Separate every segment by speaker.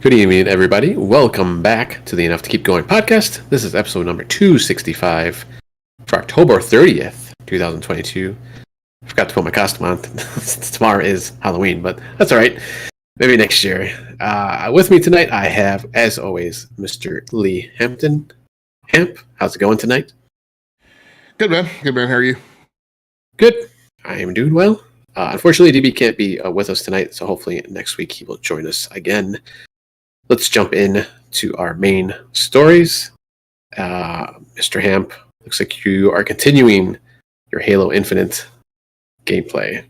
Speaker 1: Good evening, everybody. Welcome back to the Enough to Keep Going podcast. This is episode number 265 for October 30th, 2022. I forgot to put my costume on. Tomorrow is Halloween, but that's all right. Maybe next year. With me tonight, I have, as always, Mr. Lee Hampton. Hamp, how's it going tonight?
Speaker 2: Good, man. Good, man. How are you?
Speaker 1: Good. I am doing well. Unfortunately, DB can't be with us tonight, so hopefully next week he will join us again. Let's jump in to our main stories. Mr. Hamp, looks like you are continuing your Halo Infinite gameplay.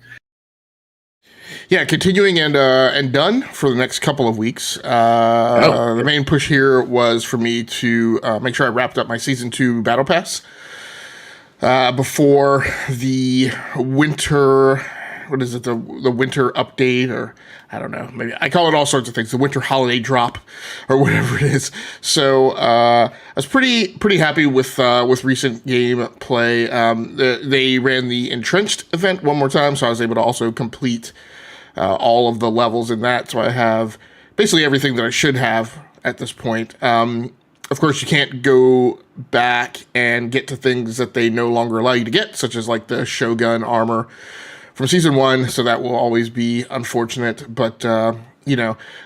Speaker 2: Yeah, continuing and done for the next couple of weeks. The main push here was for me to make sure I wrapped up my Season 2 Battle Pass before the winter... What is it? The winter update, or I don't know. Maybe I call it all sorts of things. The winter holiday drop, or whatever it is. So I was pretty happy with recent gameplay. They ran the entrenched event one more time, so I was able to also complete all of the levels in that. So I have basically everything that I should have at this point. Of course, you can't go back and get to things that they no longer allow you to get, such as like the Shogun armor from Season 1, so that will always be unfortunate, but, I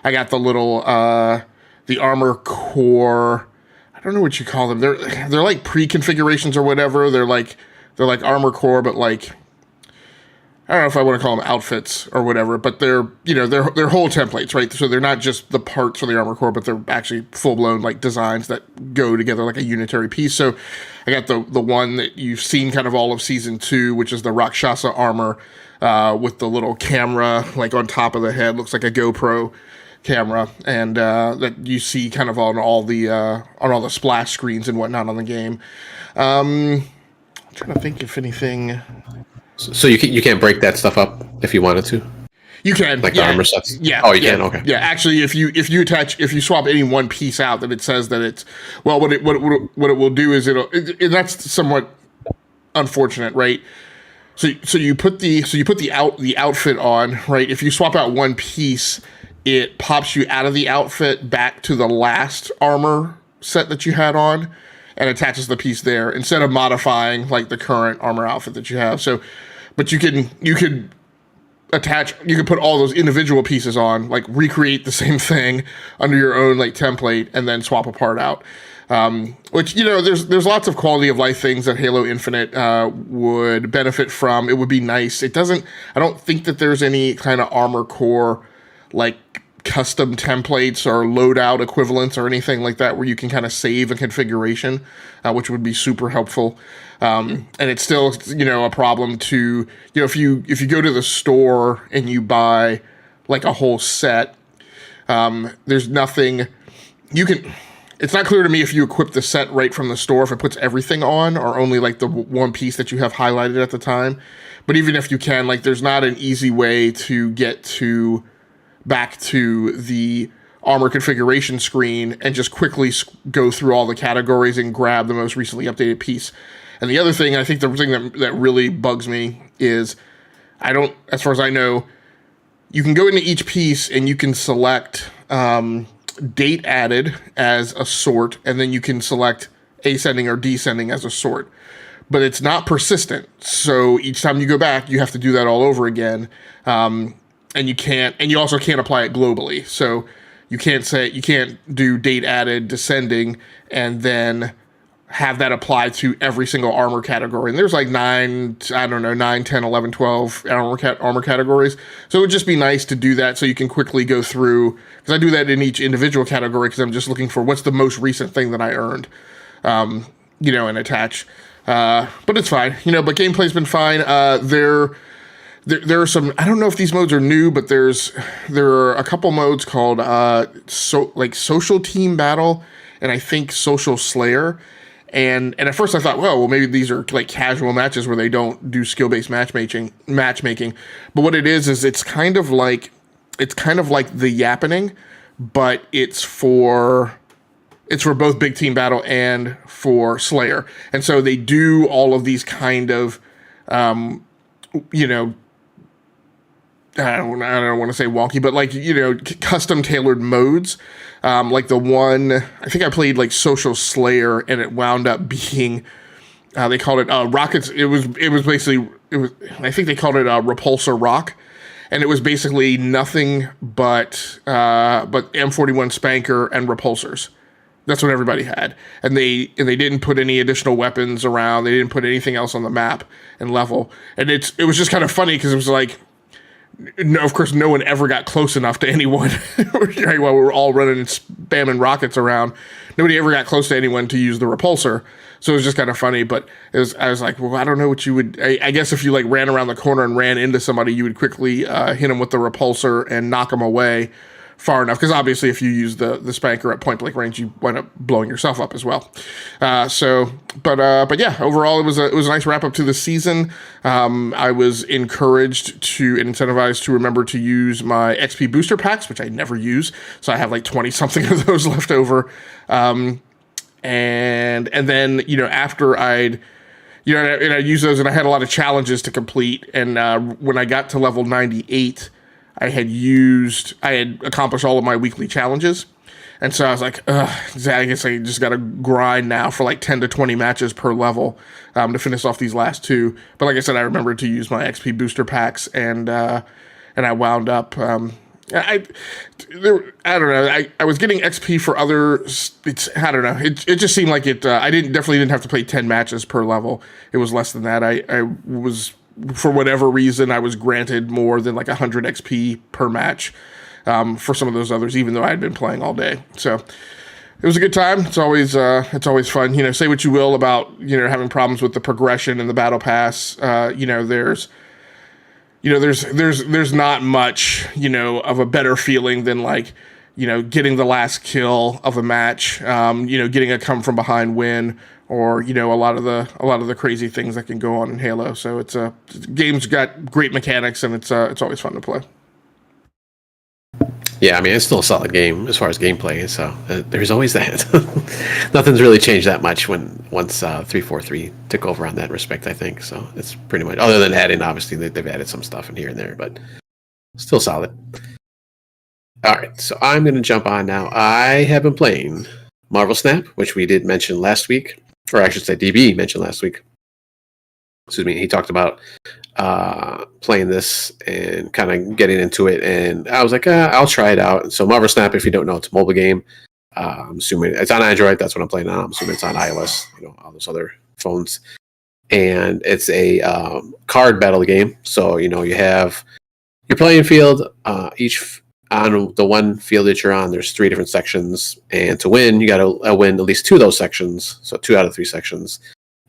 Speaker 2: got the little, the armor core, I don't know what you call them, they're like pre-configurations or whatever, they're like armor core, but like, I don't know if I want to call them outfits or whatever, but they're whole templates, right? So they're not just the parts for the armor core, but they're actually full-blown, like, designs that go together like a unitary piece, so I got the one that you've seen kind of all of Season 2, which is the Rakshasa armor, with the little camera like on top of the head, looks like a GoPro camera, and that you see kind of on all the splash screens and whatnot on the game. I'm trying to think if anything.
Speaker 1: So you can't break that stuff up if you wanted to.
Speaker 2: You can,
Speaker 1: like the armor sets.
Speaker 2: Yeah.
Speaker 1: Oh, you can. Okay.
Speaker 2: Yeah, actually, if you swap any one piece out, then it says that it's what it will do is and that's somewhat unfortunate, right? So you put the outfit on, right? If you swap out one piece, it pops you out of the outfit back to the last armor set that you had on, and attaches the piece there instead of modifying like the current armor outfit that you have. So, but you could put all those individual pieces on, like recreate the same thing under your own like template, and then swap a part out. Which, there's lots of quality of life things that Halo Infinite would benefit from. It would be nice. I don't think that there's any kind of armor core like custom templates or loadout equivalents or anything like that where you can kind of save a configuration, which would be super helpful. And it's still, a problem to, if you go to the store and you buy like a whole set, there's nothing you can. It's not clear to me if you equip the set right from the store, if it puts everything on, or only like the one piece that you have highlighted at the time. But even if you can, like, there's not an easy way to get back to the armor configuration screen and just quickly go through all the categories and grab the most recently updated piece. And the other thing, I think the thing that really bugs me is as far as I know, you can go into each piece and you can select date added as a sort, and then you can select ascending or descending as a sort, but it's not persistent. So each time you go back, you have to do that all over again. And you also can't apply it globally. So you can't do date added descending and then have that apply to every single armor category. And there's like 9, 10, 11, 12 armor categories. So it would just be nice to do that so you can quickly go through, because I do that in each individual category because I'm just looking for what's the most recent thing that I earned, and attach. But it's fine, but gameplay's been fine. There are some, I don't know if these modes are new, but there are a couple modes called Social Team Battle and I think Social Slayer. And at first I thought, well, maybe these are like casual matches where they don't do skill-based matchmaking. But what it is it's kind of like the Yappening, but it's for both Big Team Battle and for Slayer. And so they do all of these kind of I don't want to say wonky, but like, custom tailored modes. Like the one, I think I played like Social Slayer, and it wound up being, they called it Rockets. It was basically, I think they called it Repulsor Rock. And it was basically nothing but M41 Spanker and repulsors. That's what everybody had, and they didn't put any additional weapons around. They didn't put anything else on the map and level. And it was just kind of funny because it was like, no, of course, no one ever got close enough to anyone. Right, while we were all running and spamming rockets around, nobody ever got close to anyone to use the repulsor. So it was just kind of funny. But I was like, well, I don't know what you would. I guess if you like ran around the corner and ran into somebody, you would quickly hit them with the repulsor and knock them away far enough, because obviously if you use the spanker at point blank range, you wind up blowing yourself up as well. But yeah, overall it was a nice wrap up to the season. I was encouraged to and incentivized to remember to use my XP booster packs, which I never use, so I have like 20 something of those left over. And then after I'd used those, and I had a lot of challenges to complete, and when I got to level 98. I had accomplished all of my weekly challenges. And so I was like, I guess I just got to grind now for like 10 to 20 matches per level to finish off these last two. But like I said, I remembered to use my XP booster packs, and I wound up, I don't know. I was getting XP for other, I don't know. It just seemed like it, I definitely didn't have to play 10 matches per level. It was less than that. I was, for whatever reason, I was granted more than like 100 XP per match for some of those others, even though I had been playing all day. So it was a good time. It's always fun. Say what you will about having problems with the progression and the battle pass. There's not much of a better feeling than like getting the last kill of a match. Getting a come from behind win. Or a lot of the crazy things that can go on in Halo. So it's game's got great mechanics, and it's always fun to play.
Speaker 1: Yeah, I mean, it's still a solid game as far as gameplay. So there's always that. Nothing's really changed that much once 343 took over on that respect, I think. So it's pretty much, other than adding, obviously they've added some stuff in here and there, but still solid. All right, so I'm going to jump on now. I have been playing Marvel Snap, which we did mention last week. Or I should say DB mentioned last week. Excuse me. He talked about playing this and kind of getting into it. And I was like, I'll try it out. So Marvel Snap, if you don't know, it's a mobile game. I'm assuming it's on Android. That's what I'm playing on. I'm assuming it's on iOS, all those other phones. And it's a card battle game. So, you have your playing field. On the one field that you're on, there's 3 different sections, and to win, you got to win at least 2 of those sections, so 2 out of 3 sections,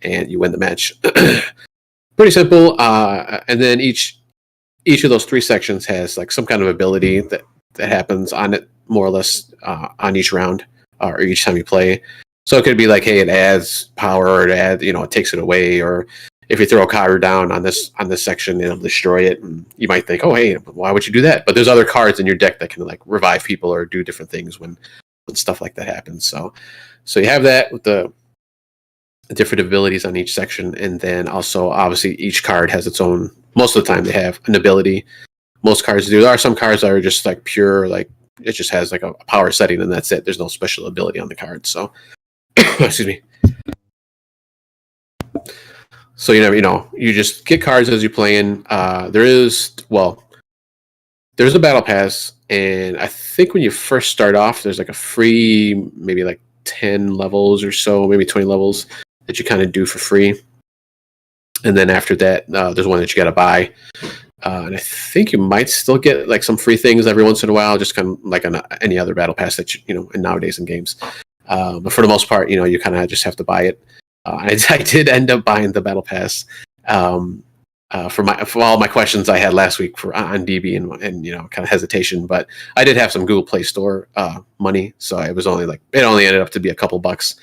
Speaker 1: and you win the match. Pretty simple. And then each of those 3 sections has like some kind of ability that happens on it, more or less, on each round or each time you play. So it could be like, hey, it adds power, or it takes it away, or if you throw a card down on this section, it'll destroy it. And you might think, oh, hey, why would you do that? But there's other cards in your deck that can like revive people or do different things when stuff like that happens. So you have that with the different abilities on each section, and then also obviously each card has its own. Most of the time they have an ability. Most cards do. There are some cards that are just like pure, like it just has like a power setting and that's it. There's no special ability on the card. So excuse me. So you just get cards as you're playing. There's a battle pass, and I think when you first start off, there's like a free, maybe like 10 levels or so, maybe 20 levels that you kind of do for free. And then after that, there's one that you got to buy. And I think you might still get like some free things every once in a while, just kind of like on any other battle pass that and nowadays in games. But for the most part, you kind of just have to buy it. I did end up buying the battle pass for all my questions I had last week on DB and kind of hesitation, but I did have some Google Play Store money, so it only ended up to be a couple bucks,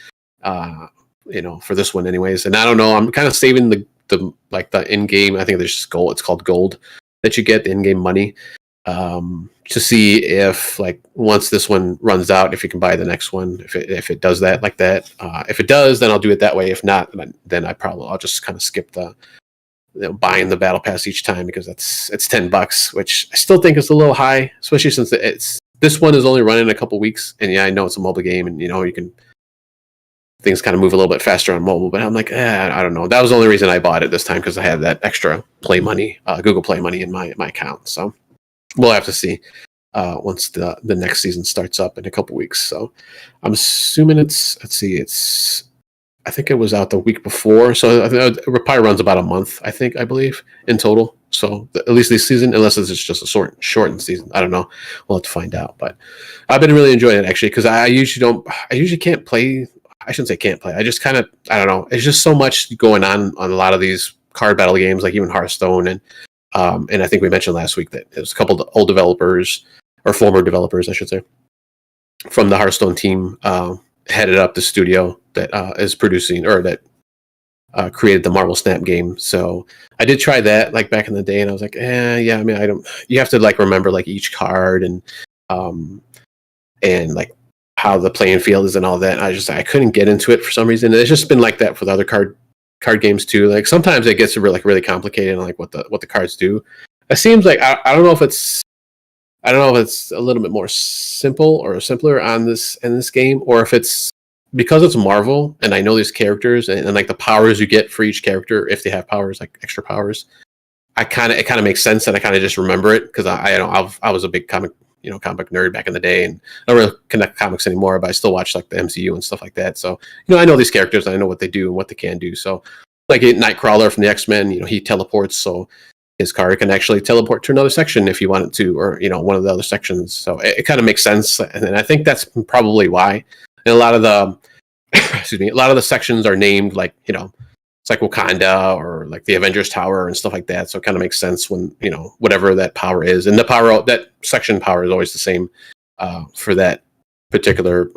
Speaker 1: for this one anyways. And I don't know, I'm kind of saving the in-game. I think there's just gold. It's called gold that you get, the in-game money, to see if once this one runs out, if you can buy the next one, if it does that like that. If it does, then I'll do it that way. If not, then I'll just kind of skip the buying the battle pass each time because it's $10, which I still think is a little high, especially since this one is only running a couple weeks, and I know it's a mobile game, and you can things kind of move a little bit faster on mobile, but I'm like, I don't know. That was the only reason I bought it this time because I had that extra Play money, Google Play money in my account. So we'll have to see once the next season starts up in a couple weeks. So I'm assuming I think it was out the week before, so it probably runs about a month. I believe in total. So at least this season, unless it's just a shortened season, I don't know. We'll have to find out. But I've been really enjoying it actually because I usually can't play. I shouldn't say can't play. I just kind of I don't know. It's just so much going on a lot of these card battle games, like even Hearthstone, and I think we mentioned last week that there's a couple of old developers or former developers, I should say, from the Hearthstone team. Headed up the studio that is producing or that created the Marvel Snap game. So I did try that like back in the day, and I was like, yeah. I mean, I don't. You have to like remember like each card and like how the playing field is and all that. And I couldn't get into it for some reason. And it's just been like that for the other card games too. Like sometimes it gets really complicated and like what the cards do. It seems like I don't know if it's a little bit more simple or simpler in this game, or if it's because it's Marvel and I know these characters and like the powers you get for each character if they have powers, like extra powers. It kind of makes sense and I kind of just remember it because I was a big comic nerd back in the day, and I don't really connect comics anymore, but I still watch like the MCU and stuff like that. So I know these characters and I know what they do and what they can do. So like Nightcrawler from the X-Men, he teleports, so his car can actually teleport to another section if you want it to, or one of the other sections. So it kind of makes sense, and I think that's probably why. And a lot of the sections are named like it's like Wakanda or like the Avengers Tower and stuff like that. So it kind of makes sense when whatever that power is, and that section power is always the same for that particular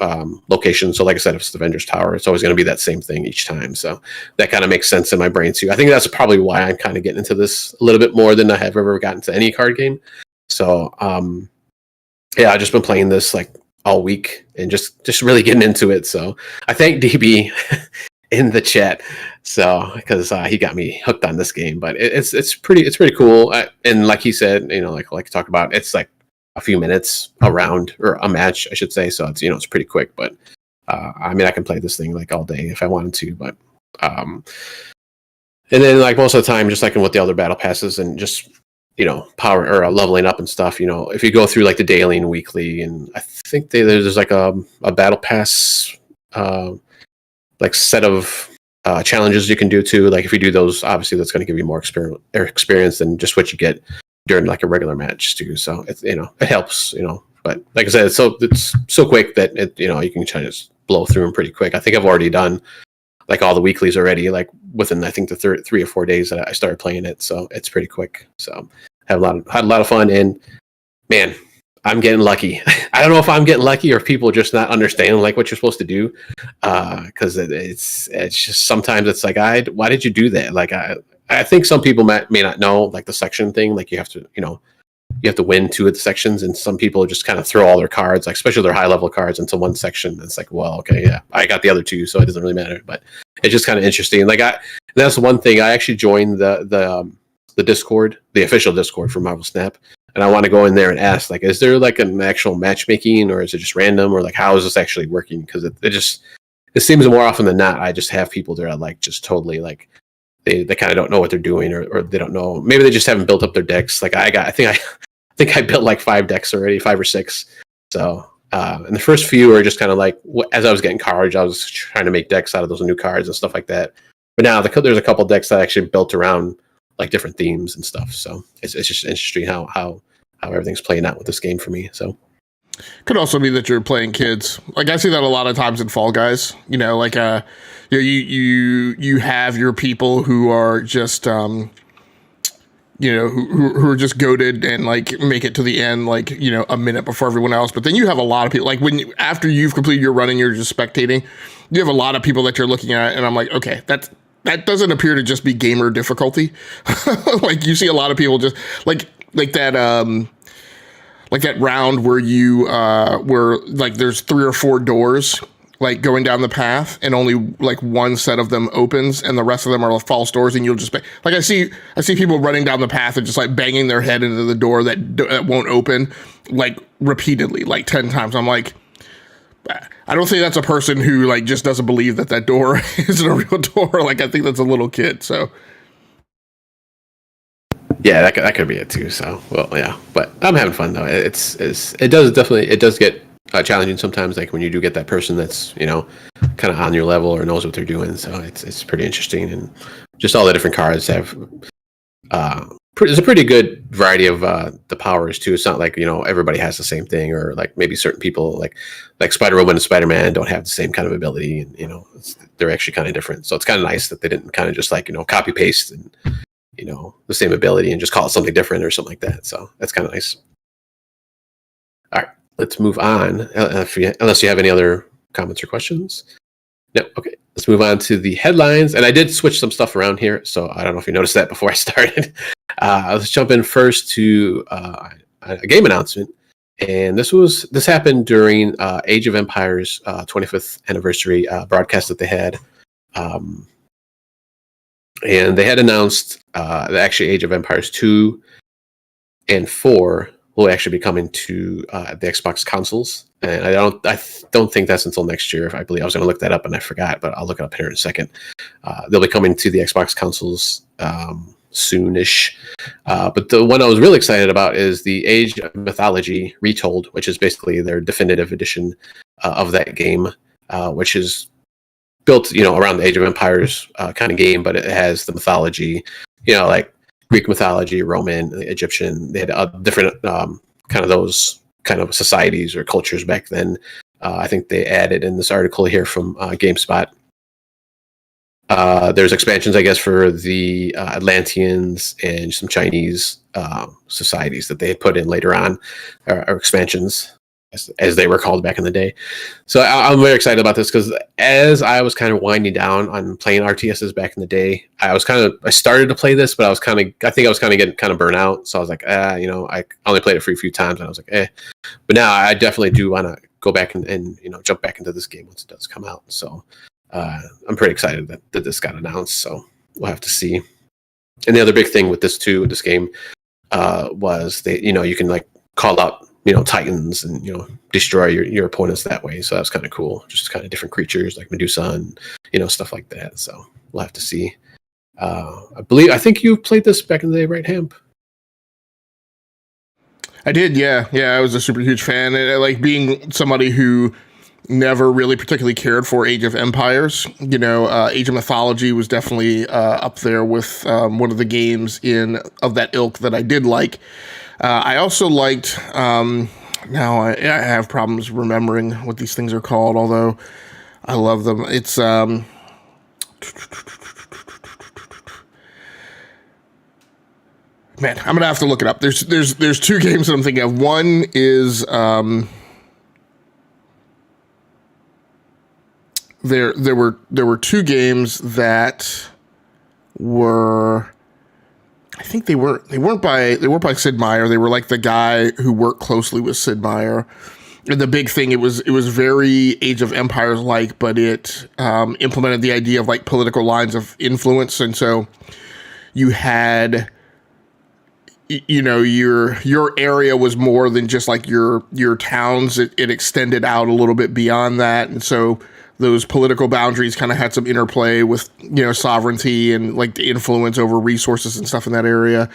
Speaker 1: location. So like I said, if it's the Avengers Tower, it's always going to be that same thing each time. So that kind of makes sense in my brain too. I think that's probably why I'm kind of getting into this a little bit more than I have ever gotten to any card game. So I've just been playing this like all week and just really getting into it. So I thank DB in the chat, so because he got me hooked on this game. But it's pretty cool. And like he said, like I talked about, it's like a few minutes a round or a match, I should say. So it's it's pretty quick. But I mean, I can play this thing like all day if I wanted to. But and then like most of the time, just like in with the other battle passes and just power or leveling up and stuff. If you go through like the daily and weekly, and I think there's like a battle pass like set of challenges you can do too. Like if you do those, obviously that's going to give you more experience than just what you get during like a regular match too. So it's it helps. But like I said, it's so quick that you can try to just blow through them pretty quick. I think I've already done like all the weeklies already, like within I think the 3 or 4 days that I started playing it. So it's pretty quick. So had a lot of fun, and man, I'm getting lucky. I don't know if I'm getting lucky or if people just not understand like what you're supposed to do. Because it's just sometimes it's like why did you do that? Like I think some people may not know like the section thing. Like you have to win 2 of the sections, and some people just kind of throw all their cards, like especially their high level cards, into one section. And it's like, well, okay, yeah, I got the other 2, so it doesn't really matter. But it's just kind of interesting. Like that's one thing. I actually joined the Discord, the official Discord for Marvel Snap, and I want to go in there and ask, like, is there like an actual matchmaking, or is it just random, or like how is this actually working? Because it seems more often than not, I just have people that are like just totally like they kind of don't know what they're doing, or they don't know. Maybe they just haven't built up their decks. Like I think I built like 5 decks already, 5 or 6. So and the first few are just kind of like as I was getting cards, I was trying to make decks out of those new cards and stuff like that. But now there's a couple decks that I actually built around like different themes and stuff. So it's just interesting how everything's playing out with this game for me. So
Speaker 2: could also be that you're playing kids. Like I see that a lot of times in Fall Guys. Like you have your people who are just who are just goated and like make it to the end like a minute before everyone else. But then you have a lot of people like after you've completed your run and you're just spectating, you have a lot of people that you're looking at, and I'm like, okay, that doesn't appear to just be gamer difficulty. Like you see a lot of people just like that round where you where like there's 3 or 4 doors like going down the path, and only like one set of them opens, and the rest of them are false doors, and you'll just like I see people running down the path and just like banging their head into the door that won't open, like repeatedly, like 10 times. I'm like, I don't think that's a person who like just doesn't believe that door isn't a real door. Like I think that's a little kid. So
Speaker 1: yeah, that could be it too. So well, yeah, but I'm having fun though. It does get challenging sometimes, like when you do get that person that's kind of on your level or knows what they're doing. So it's pretty interesting, and just all the different cards have there's a pretty good variety of the powers too. It's not like everybody has the same thing, or like maybe certain people like Spider-Woman and Spider-Man don't have the same kind of ability, and they're actually kind of different. So it's kind of nice that they didn't kind of just like copy paste and the same ability and just call it something different or something like that. So that's kind of nice. All right. Let's move on, unless you have any other comments or questions. No, okay. Let's move on to the headlines. And I did switch some stuff around here, so I don't know if you noticed that before I started. Let's jump in first to a game announcement. And this happened during Age of Empires 25th anniversary broadcast that they had. And they had announced that actually Age of Empires 2 and 4 will actually be coming to the Xbox consoles, and I don't think that's until next year. I believe I was going to look that up and I forgot, but I'll look it up here in a second. They'll be coming to the Xbox consoles soonish. But the one I was really excited about is the Age of Mythology Retold, which is basically their definitive edition of that game, which is built around the Age of Empires kind of game, but it has the mythology, like Greek mythology, Roman, Egyptian. They had different kind of those kind of societies or cultures back then. I think they added in this article here from GameSpot. There's expansions, I guess, for the Atlanteans and some Chinese societies that they had put in later on, or expansions, as they were called back in the day. So I'm very excited about this because as I was kind of winding down on playing RTSs back in the day, I started to play this, but I think I was kind of getting kind of burnt out. So I was like, I only played it for a few times, and I was like, But now I definitely do want to go back and jump back into this game once it does come out. So I'm pretty excited that this got announced. So we'll have to see. And the other big thing with this game was you can like call out Titans and destroy your opponents that way. So that's kind of cool. Just kind of different creatures like Medusa and stuff like that. So we'll have to see. I think you played this back in the day, right, Hamp?
Speaker 2: I did, yeah. I was a super huge fan, and like being somebody who never really particularly cared for Age of Empires. Age of Mythology was definitely up there with one of the games of that ilk that I did like. I also liked, now I have problems remembering what these things are called, although I love them. It's, man, I'm gonna have to look it up. There's two games that I'm thinking of. One is, there were two games that were, I think they weren't by Sid Meier. They were like the guy who worked closely with Sid Meier. And the big thing, it was very Age of Empires like, but it implemented the idea of like political lines of influence. And so you had, your area was more than just like your towns. It extended out a little bit beyond that. And so those political boundaries kind of had some interplay with, sovereignty and like the influence over resources and stuff in that area.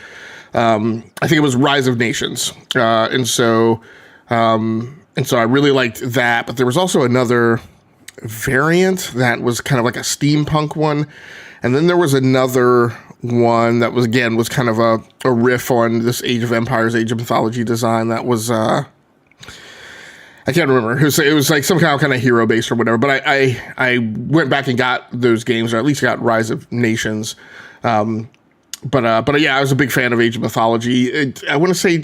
Speaker 2: I think it was Rise of Nations. And so I really liked that, but there was also another variant that was kind of like a steampunk one. And then there was another one that was kind of a riff on this Age of Empires, Age of Mythology design that was, I can't remember. It was like some kind of hero base or whatever. But I went back and got those games, or at least got Rise of Nations. But yeah, I was a big fan of Age of Mythology. I want to say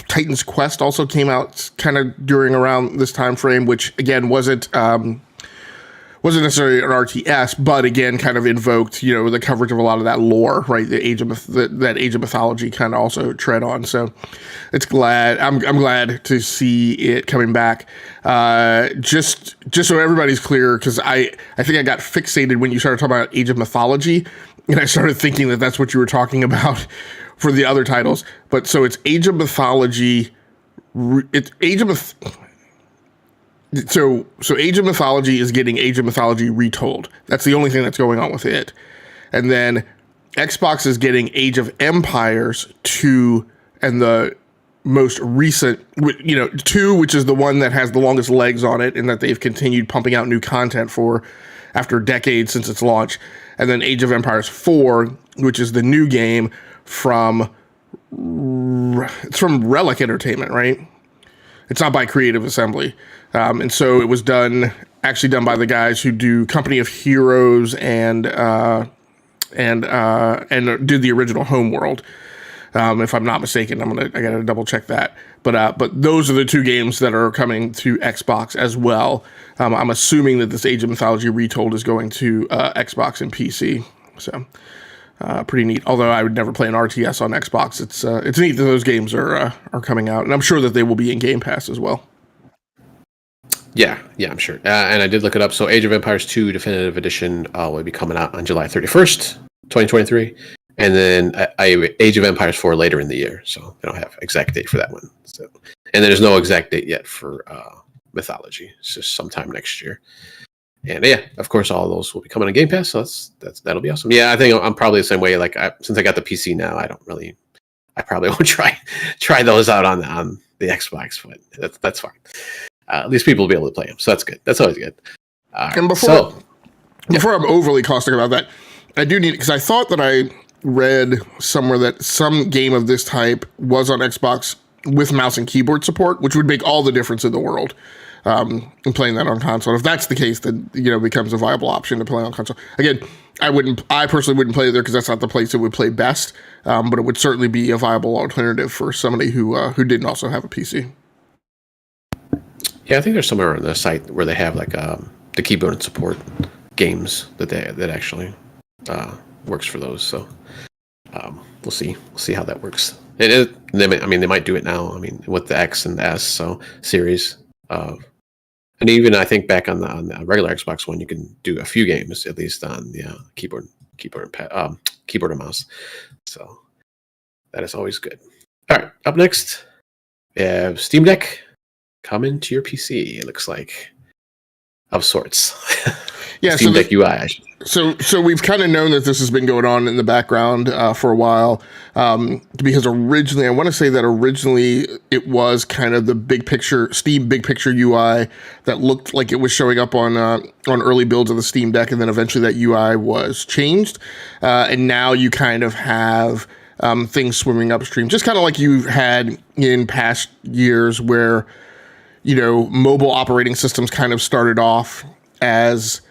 Speaker 2: Titan's Quest also came out kind of during around this time frame, which again wasn't wasn't necessarily an RTS, but again, kind of invoked, the coverage of a lot of that lore, right? The that Age of Mythology kind of also tread on. So it's I'm glad to see it coming back. Just so everybody's clear, because I think I got fixated when you started talking about Age of Mythology, and I started thinking that that's what you were talking about for the other titles. But so it's Age of Mythology. It's Age of So Age of Mythology is getting Age of Mythology retold. That's the only thing that's going on with it. And then Xbox is getting Age of Empires 2, and the most recent, 2, which is the one that has the longest legs on it and that they've continued pumping out new content for after decades since its launch. And then Age of Empires 4, which is the new game from Relic Entertainment, right? It's not by Creative Assembly. And so it was actually done by the guys who do Company of Heroes and did the original Homeworld. If I'm not mistaken, I gotta double check that. But those are the two games that are coming to Xbox as well. I'm assuming that this Age of Mythology retold is going to Xbox and PC. So pretty neat. Although I would never play an RTS on Xbox, it's neat that those games are coming out, and I'm sure that they will be in Game Pass as well.
Speaker 1: Yeah, I'm sure. And I did look it up. So Age of Empires 2 Definitive Edition will be coming out on July 31st, 2023. And then Age of Empires 4 later in the year. So they don't have exact date for that one. So, and there's no exact date yet for Mythology. It's just sometime next year. And yeah, of course, all those will be coming on Game Pass. So that'll be awesome. Yeah, I think I'm probably the same way. Like since I got the PC now, I probably won't try those out on the Xbox, but that's fine. At least people will be able to play them, so that's good. That's always good.
Speaker 2: And before I'm overly caustic about that, I do need, because I thought that I read somewhere that some game of this type was on Xbox with mouse and keyboard support, which would make all the difference in the world in playing that on console. If that's the case, then it becomes a viable option to play on console. Again, I personally wouldn't play it there because that's not the place it would play best, but it would certainly be a viable alternative for somebody who didn't also have a PC.
Speaker 1: Yeah, I think there's somewhere on the site where they have like the keyboard and support games that actually works for those. So we'll see how that works. They might do it now. I mean, with the X and the S series, and even I think back on the regular Xbox One, you can do a few games at least on the keyboard and mouse. So that is always good. All right, up next, we have Steam Deck coming to your PC. It looks like, of sorts.
Speaker 2: Yeah,
Speaker 1: Steam Deck UI.
Speaker 2: So we've kind of known that this has been going on in the background for a while, because originally, I want to say that originally it was kind of the Steam big picture UI that looked like it was showing up on early builds of the Steam Deck, and then eventually that UI was changed, and now you kind of have things swimming upstream, just kind of like you had in past years where mobile operating systems kind of started off as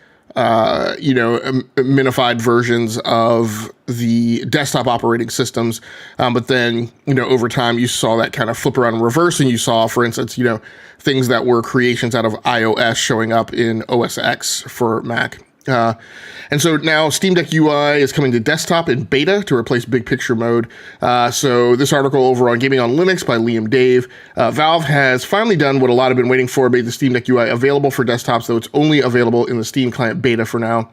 Speaker 2: minified versions of the desktop operating systems. But then, over time you saw that kind of flip around and reverse, and you saw, for instance, things that were creations out of iOS showing up in OS X for Mac. And so now Steam Deck UI is coming to desktop in beta to replace big picture mode. So this article over on Gaming on Linux by Liam Dave, Valve has finally done what a lot have been waiting for, made the Steam Deck UI available for desktops, though it's only available in the Steam client beta for now.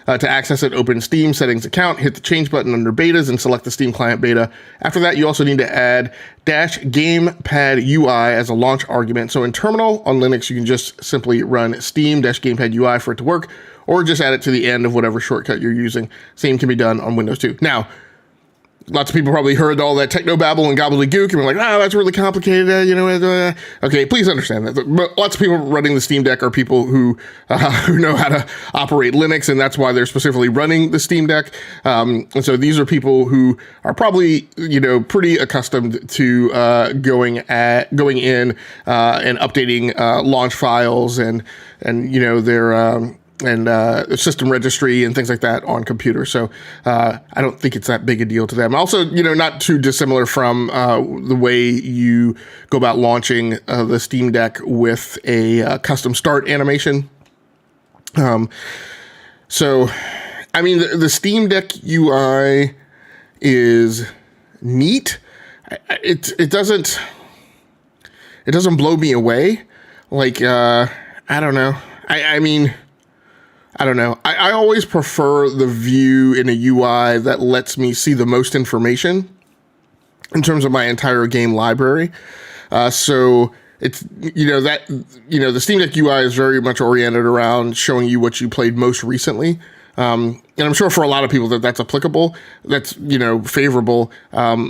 Speaker 2: To access it, open Steam Settings account, hit the change button under betas, and select the Steam client beta. After that, you also need to add -gamepad UI as a launch argument. So in terminal on Linux, you can just simply run Steam-gamepad UI for it to work, or just add it to the end of whatever shortcut you're using. Same can be done on Windows 2. Now, lots of people probably heard all that techno-babble and gobbledygook and were like, that's really complicated, Okay, please understand that. But lots of people running the Steam Deck are people who know how to operate Linux, and that's why they're specifically running the Steam Deck. And so these are people who are probably, pretty accustomed to going in and updating launch files and their system registry and things like that on computers. So I don't think it's that big a deal to them. Also, not too dissimilar from the way you go about launching the Steam Deck with a custom start animation. So, I mean, the Steam Deck UI is neat. It doesn't blow me away. Like, I don't know. I mean, I don't know. I always prefer the view in a UI that lets me see the most information in terms of my entire game library. So it's, the Steam Deck UI is very much oriented around showing you what you played most recently. And I'm sure for a lot of people that's applicable, that's, favorable.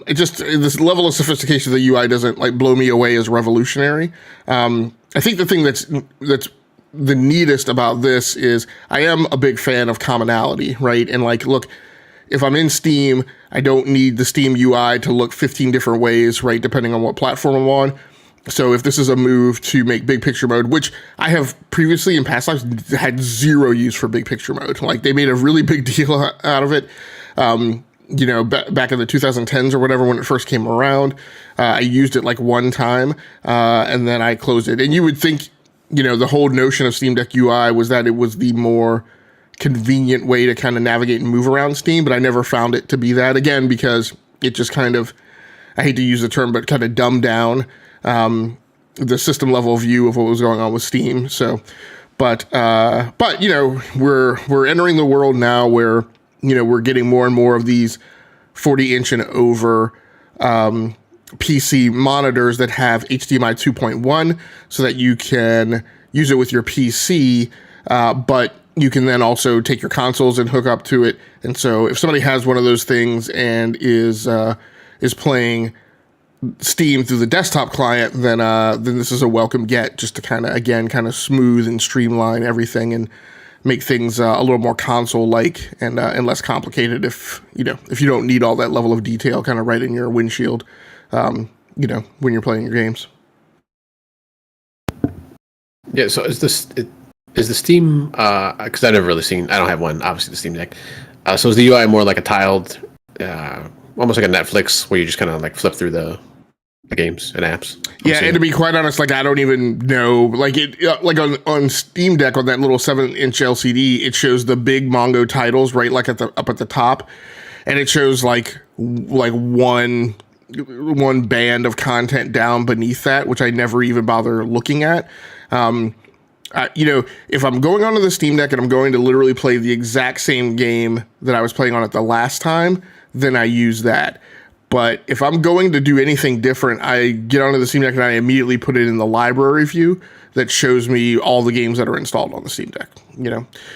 Speaker 2: This level of sophistication of the UI doesn't like blow me away as revolutionary. I think the thing that's the neatest about this is I am a big fan of commonality, right? And like, look, if I'm in Steam, I don't need the Steam UI to look 15 different ways, right? Depending on what platform I'm on. So if this is a move to make big picture mode, which I have previously in past lives had zero use for big picture mode. Like they made a really big deal out of it. Back in the 2010s or whatever, when it first came around, I used it like one time, and then I closed it. And you would think, the whole notion of Steam Deck UI was that it was the more convenient way to kind of navigate and move around Steam, but I never found it to be that, again, because it just kind of, I hate to use the term, but kind of dumbed down the system level view of what was going on with Steam. So, but we're entering the world now where, we're getting more and more of these 40-inch and over PC monitors that have HDMI 2.1 so that you can use it with your PC, but you can then also take your consoles and hook up to it. And so if somebody has one of those things and is playing Steam through the desktop client, then this is a welcome get, just to kind of smooth and streamline everything and make things a little more console-like and less complicated if you don't need all that level of detail kind of right in your windshield, when you're playing your games.
Speaker 1: Yeah. So is the Steam? Because I've never really seen. I don't have one. Obviously, the Steam Deck. So is the UI more like a tiled, almost like a Netflix, where you just kind of like flip through the games and apps?
Speaker 2: And to be quite honest, like I don't even know. Like it, like on Steam Deck on that little 7-inch LCD, it shows the big Mongo titles right, like up at the top, and it shows like one band of content down beneath that, which I never even bother looking at. If I'm going onto the Steam Deck and I'm going to literally play the exact same game that I was playing on it the last time, then I use that. But if I'm going to do anything different, I get onto the Steam Deck and I immediately put it in the library view that shows me all the games that are installed on the Steam Deck,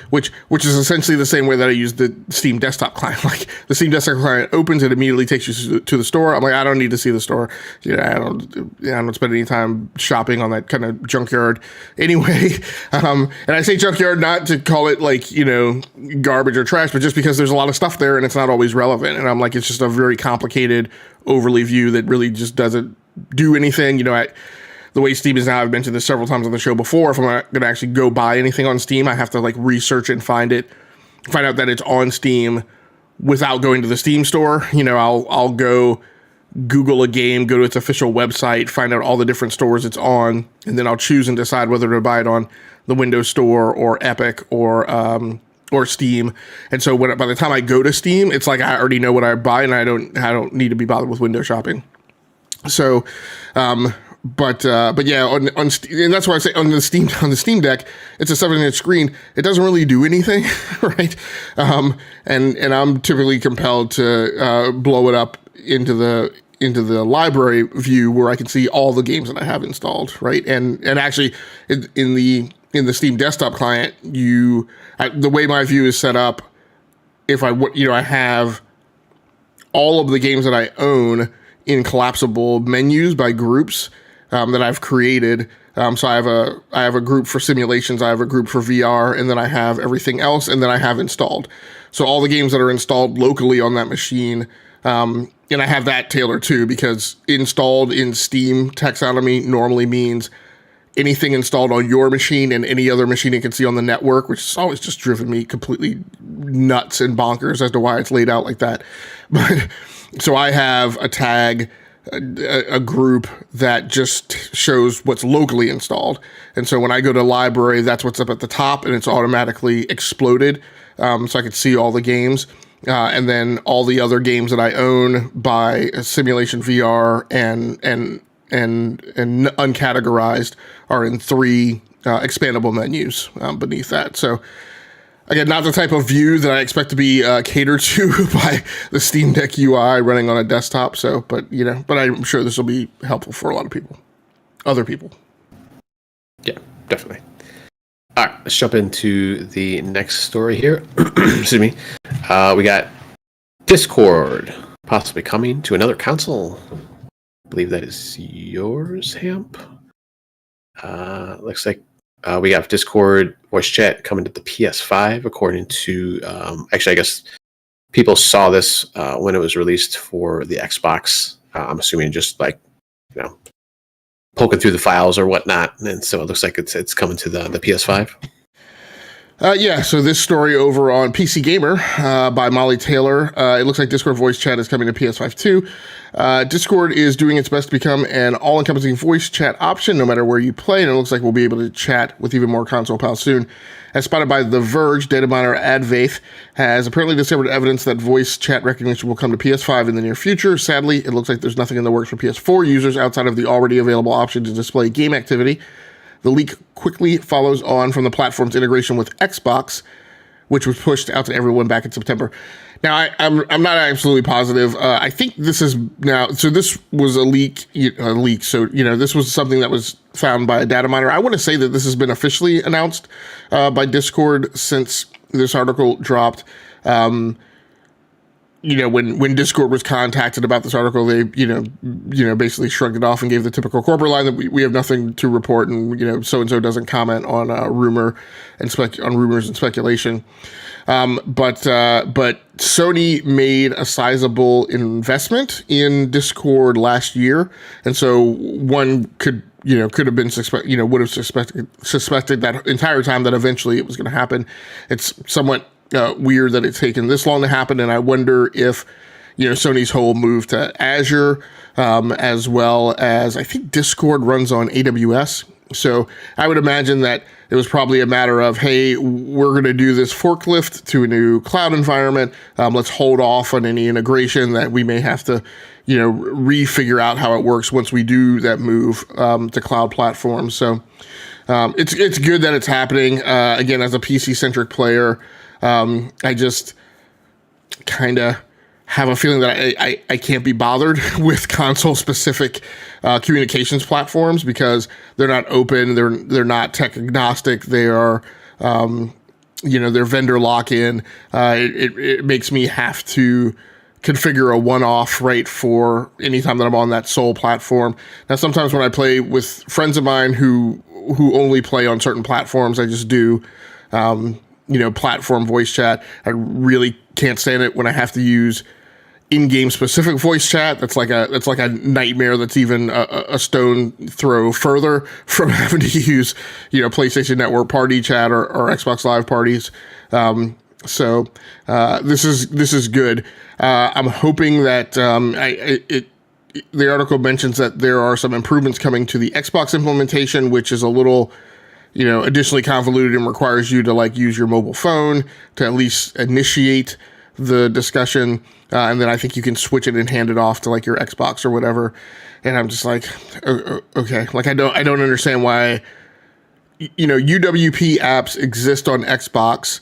Speaker 2: which is essentially the same way that I use the Steam desktop client. Like the Steam desktop client opens, it immediately takes you to the store. I'm like, I don't need to see the store. I don't spend any time shopping on that kind of junkyard anyway. And I say junkyard not to call it like, garbage or trash, but just because there's a lot of stuff there and it's not always relevant. And I'm like, it's just a very complicated overlay view that really just doesn't do anything. The way Steam is now, I've mentioned this several times on the show before, if I'm not going to actually go buy anything on Steam, I have to like research and find out that it's on Steam without going to the Steam store. I'll go Google a game, go to its official website, find out all the different stores it's on, and then I'll choose and decide whether to buy it on the Windows Store or Epic or Steam. And so by the time I go to Steam, it's like I already know what I buy and I don't need to be bothered with window shopping. So, But yeah, on Steam, and that's why I say on the Steam Deck, it's a 7-inch screen. It doesn't really do anything, right? And I'm typically compelled to blow it up into the library view where I can see all the games that I have installed, right? And actually, in the Steam desktop client, the way my view is set up, if I have all of the games that I own in collapsible menus by groups that I've created. So I have a group for simulations, I have a group for VR, and then I have everything else, and then I have installed. So all the games that are installed locally on that machine, and I have that tailored too, because installed in Steam taxonomy normally means anything installed on your machine and any other machine you can see on the network, which has always just driven me completely nuts and bonkers as to why it's laid out like that. But so I have a tag a group that just shows what's locally installed. And so when I go to library, that's what's up at the top, and it's automatically exploded, so I could see all the games. And then all the other games that I own by Simulation VR and uncategorized are in 3 expandable menus beneath that. So again, not the type of view that I expect to be catered to by the Steam Deck UI running on a desktop. So, but I'm sure this will be helpful for a lot of people, other people.
Speaker 1: Yeah, definitely. All right, let's jump into the next story here. Excuse me. We got Discord possibly coming to another console. I believe that is yours, Hamp. Looks like we have Discord voice chat coming to the PS5, according to... actually, I guess people saw this when it was released for the Xbox. I'm assuming just like, poking through the files or whatnot. And so it looks like it's coming to the PS5.
Speaker 2: So this story over on PC Gamer by Molly Taylor. It looks like Discord voice chat is coming to PS5 too. Discord is doing its best to become an all-encompassing voice chat option no matter where you play, and it looks like we'll be able to chat with even more console pals soon. As spotted by The Verge, data miner Advaith has apparently discovered evidence that voice chat recognition will come to PS5 in the near future. Sadly, it looks like there's nothing in the works for PS4 users outside of the already available option to display game activity. The leak quickly follows on from the platform's integration with Xbox, which was pushed out to everyone back in September. Now, I'm not absolutely positive. I think this is now. So this was a leak. So this was something that was found by a data miner. I want to say that this has been officially announced by Discord since this article dropped. When Discord was contacted about this article, they, basically shrugged it off and gave the typical corporate line that we have nothing to report, and so-and-so doesn't comment on rumors and speculation. But Sony made a sizable investment in Discord last year, and so one could have been would have suspected that entire time that eventually it was going to happen. It's somewhat weird that it's taken this long to happen, and I wonder if Sony's whole move to Azure, as well as I think Discord runs on AWS. So I would imagine that it was probably a matter of, hey, we're going to do this forklift to a new cloud environment. Let's hold off on any integration that we may have to, refigure out how it works once we do that move to cloud platforms. So it's good that it's happening. Again, as a PC-centric player, I just kind of have a feeling that I can't be bothered with console-specific communications platforms because they're not open, they're not tech agnostic, they are, they're vendor lock-in. It makes me have to configure a one-off rate for any time that I'm on that sole platform. Now, sometimes when I play with friends of mine who only play on certain platforms, I just do platform voice chat. I really can't stand it when I have to use in-game specific voice chat. That's like a nightmare. That's even a stone throw further from having to use PlayStation Network party chat or Xbox Live parties. So this is good. I'm hoping that the article mentions that there are some improvements coming to the Xbox implementation, which is a little additionally convoluted and requires you to use your mobile phone to at least initiate the discussion. And then I think you can switch it and hand it off to your Xbox or whatever. And I'm just like, okay. I don't understand why, UWP apps exist on Xbox.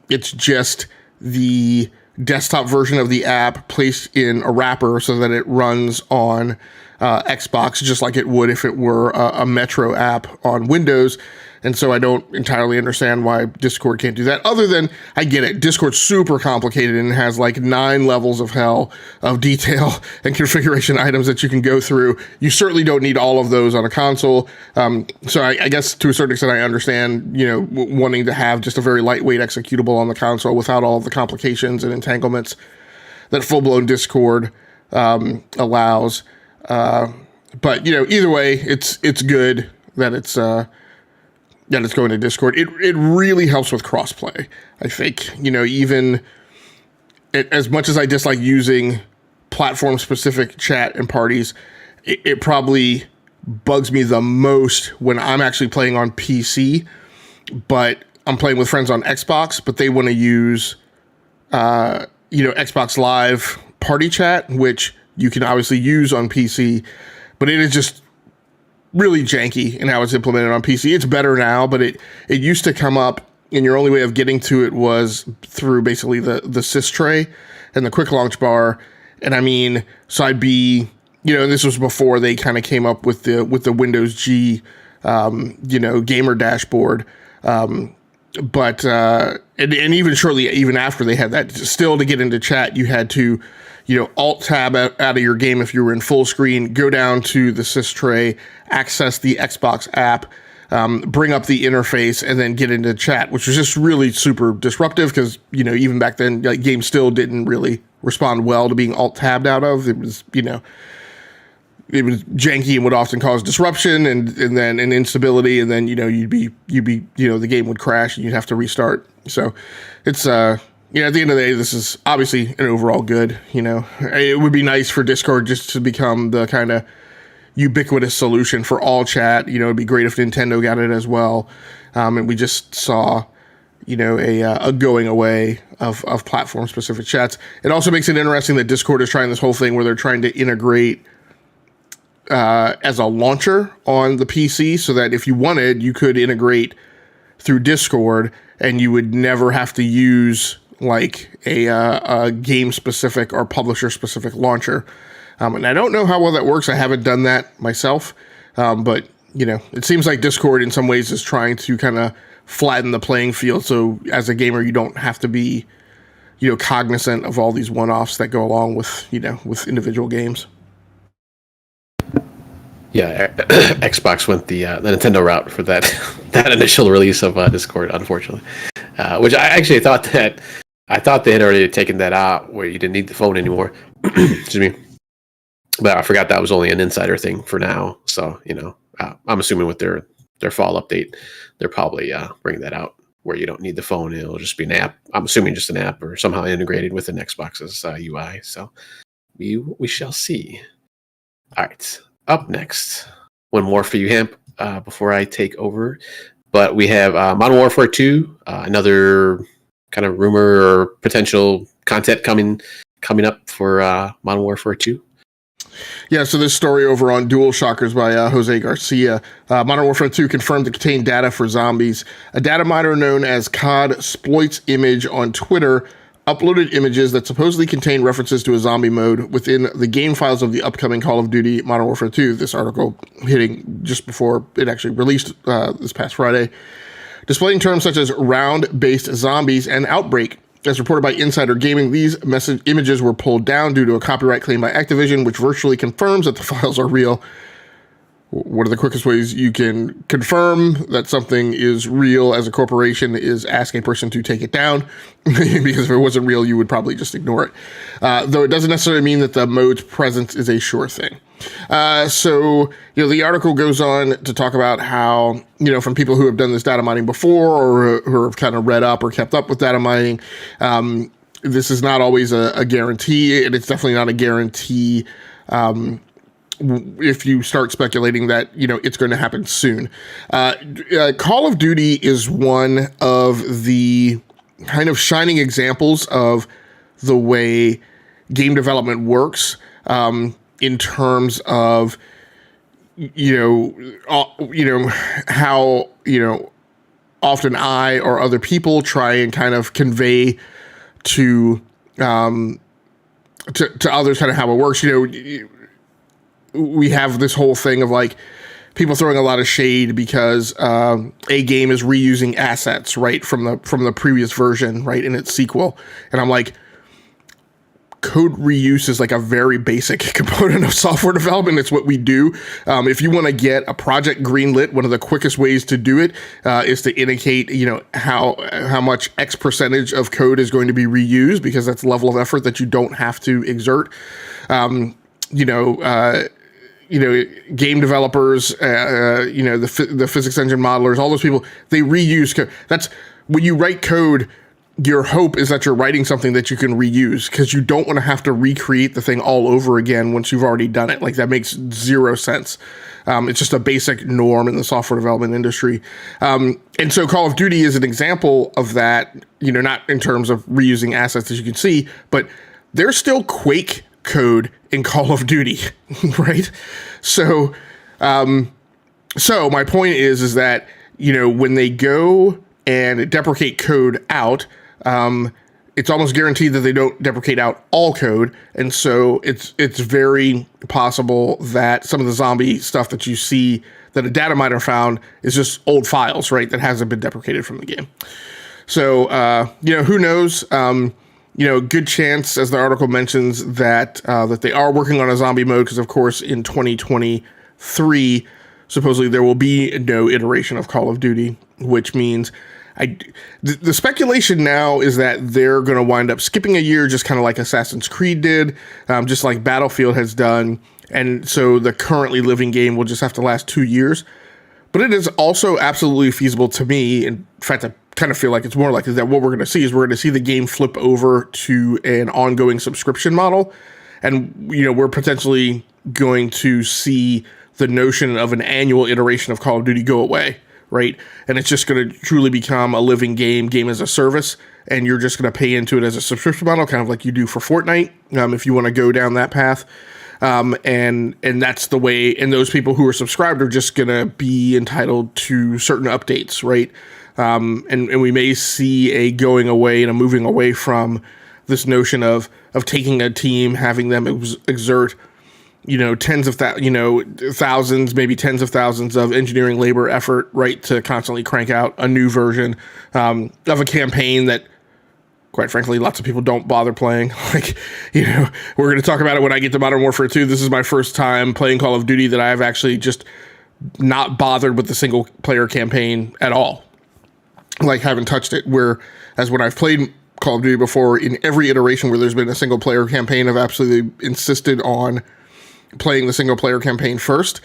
Speaker 2: It's just the desktop version of the app placed in a wrapper so that it runs on Xbox, just like it would if it were a Metro app on Windows. And so I don't entirely understand why Discord can't do that, other than I get it. Discord's super complicated and has 9 levels of hell of detail and configuration items that you can go through. You certainly don't need all of those on a console. So I guess to a certain extent, I understand, wanting to have just a very lightweight executable on the console without all of the complications and entanglements that full-blown Discord allows. But either way, it's good that it's going to Discord. It really helps with crossplay. I think even as much as I dislike using platform specific chat and parties, it probably bugs me the most when I'm actually playing on PC, but I'm playing with friends on Xbox, but they want to use, Xbox Live party chat, which you can obviously use on PC, but it is just really janky in how it's implemented on PC. It's better now, but it used to come up, and your only way of getting to it was through basically the sys tray and the quick launch bar. And I mean, so I'd be, and this was before they kind of came up with the Windows G, gamer dashboard. But even shortly, even after they had that, still to get into chat, you had to, alt tab out of your game if you were in full screen, go down to the sys tray, access the Xbox app, bring up the interface, and then get into chat, which was just really super disruptive because, even back then, like, games still didn't really respond well to being alt tabbed out of. It was, it was janky and would often cause disruption and then an instability, and then you'd be the game would crash and you'd have to restart. So it's at the end of the day, this is obviously an overall good. It would be nice for Discord just to become the kind of ubiquitous solution for all chat. It'd be great if Nintendo got it as well. And we just saw a going away of platform specific chats. It also makes it interesting that Discord is trying this whole thing where they're trying to integrate as a launcher on the PC, so that if you wanted, you could integrate through Discord and you would never have to use like a game specific or publisher specific launcher. And I don't know how well that works. I haven't done that myself. But it seems like Discord in some ways is trying to kind of flatten the playing field. So as a gamer, you don't have to be, cognizant of all these one-offs that go along with, with individual games.
Speaker 1: Yeah, Xbox went the Nintendo route for that initial release of Discord, unfortunately. Which I actually thought they had already taken that out where you didn't need the phone anymore. Excuse me. But I forgot that was only an insider thing for now. So I'm assuming with their fall update, they're probably bringing that out where you don't need the phone. It'll just be an app. I'm assuming just an app or somehow integrated with an Xbox's UI. So we shall see. All right. Up next, one more for you, Hemp, before I take over. But we have Modern Warfare 2, another kind of rumor or potential content coming up for Modern Warfare 2.
Speaker 2: Yeah, so this story over on Dual Shockers by Jose Garcia. Modern Warfare 2 confirmed to contain data for zombies. A data miner known as COD Exploits Image on Twitter uploaded images that supposedly contain references to a zombie mode within the game files of the upcoming Call of Duty Modern Warfare 2. This article hitting just before it actually released this past Friday. Displaying terms such as round-based zombies and outbreak. As reported by Insider Gaming, these images were pulled down due to a copyright claim by Activision, which virtually confirms that the files are real. One of the quickest ways you can confirm that something is real as a corporation is ask a person to take it down, because if it wasn't real, you would probably just ignore it. Though it doesn't necessarily mean that the mode's presence is a sure thing. So the article goes on to talk about how, from people who have done this data mining before or who have kind of read up or kept up with data mining, this is not always a guarantee, and it's definitely not a guarantee if you start speculating that, it's going to happen soon. Call of Duty is one of the kind of shining examples of the way game development works, in terms of, how, often I or other people try and kind of convey to others kind of how it works. We have this whole thing of like people throwing a lot of shade because a game is reusing assets, right, from the previous version, right, in its sequel. And I'm like, code reuse is like a very basic component of software development. It's what we do. If you want to get a project greenlit, one of the quickest ways to do it is to indicate, how much X percentage of code is going to be reused, because that's a level of effort that you don't have to exert. Game developers, the physics engine modelers, all those people, they reuse code. That's when you write code, your hope is that you're writing something that you can reuse, because you don't want to have to recreate the thing all over again once you've already done it. Like, that makes zero sense. It's just a basic norm in the software development industry. And so Call of Duty is an example of that, not in terms of reusing assets, as you can see, but there's still Quake code in Call of Duty, right? So my point is that, when they go and deprecate code out, it's almost guaranteed that they don't deprecate out all code. And so it's very possible that some of the zombie stuff that you see that a data miner found is just old files, right? That hasn't been deprecated from the game. So, who knows? Good chance, as the article mentions, that they are working on a zombie mode, because of course in 2023, supposedly there will be no iteration of Call of Duty, which means the speculation now is that they're going to wind up skipping a year, just kind of like Assassin's Creed did, just like Battlefield has done. And so the currently living game will just have to last 2 years. But it is also absolutely feasible to me. In fact, I kind of feel like it's more likely that what we're going to see is we're going to see the game flip over to an ongoing subscription model. And, we're potentially going to see the notion of an annual iteration of Call of Duty go away. Right? And it's just going to truly become a living game as a service, and you're just going to pay into it as a subscription model, kind of like you do for Fortnite, if you want to go down that path. And that's the way, and those people who are subscribed are just going to be entitled to certain updates, right? And we may see a going away and a moving away from this notion of taking a team, having them exert thousands, maybe tens of thousands of engineering labor effort, right, to constantly crank out a new version of a campaign that, quite frankly, lots of people don't bother playing. Like, we're going to talk about it when I get to Modern Warfare 2. This is my first time playing Call of Duty that I've actually just not bothered with the single player campaign at all. Like, haven't touched it. Whereas when I've played Call of Duty before, in every iteration where there's been a single player campaign, I've absolutely insisted on playing the single player campaign first.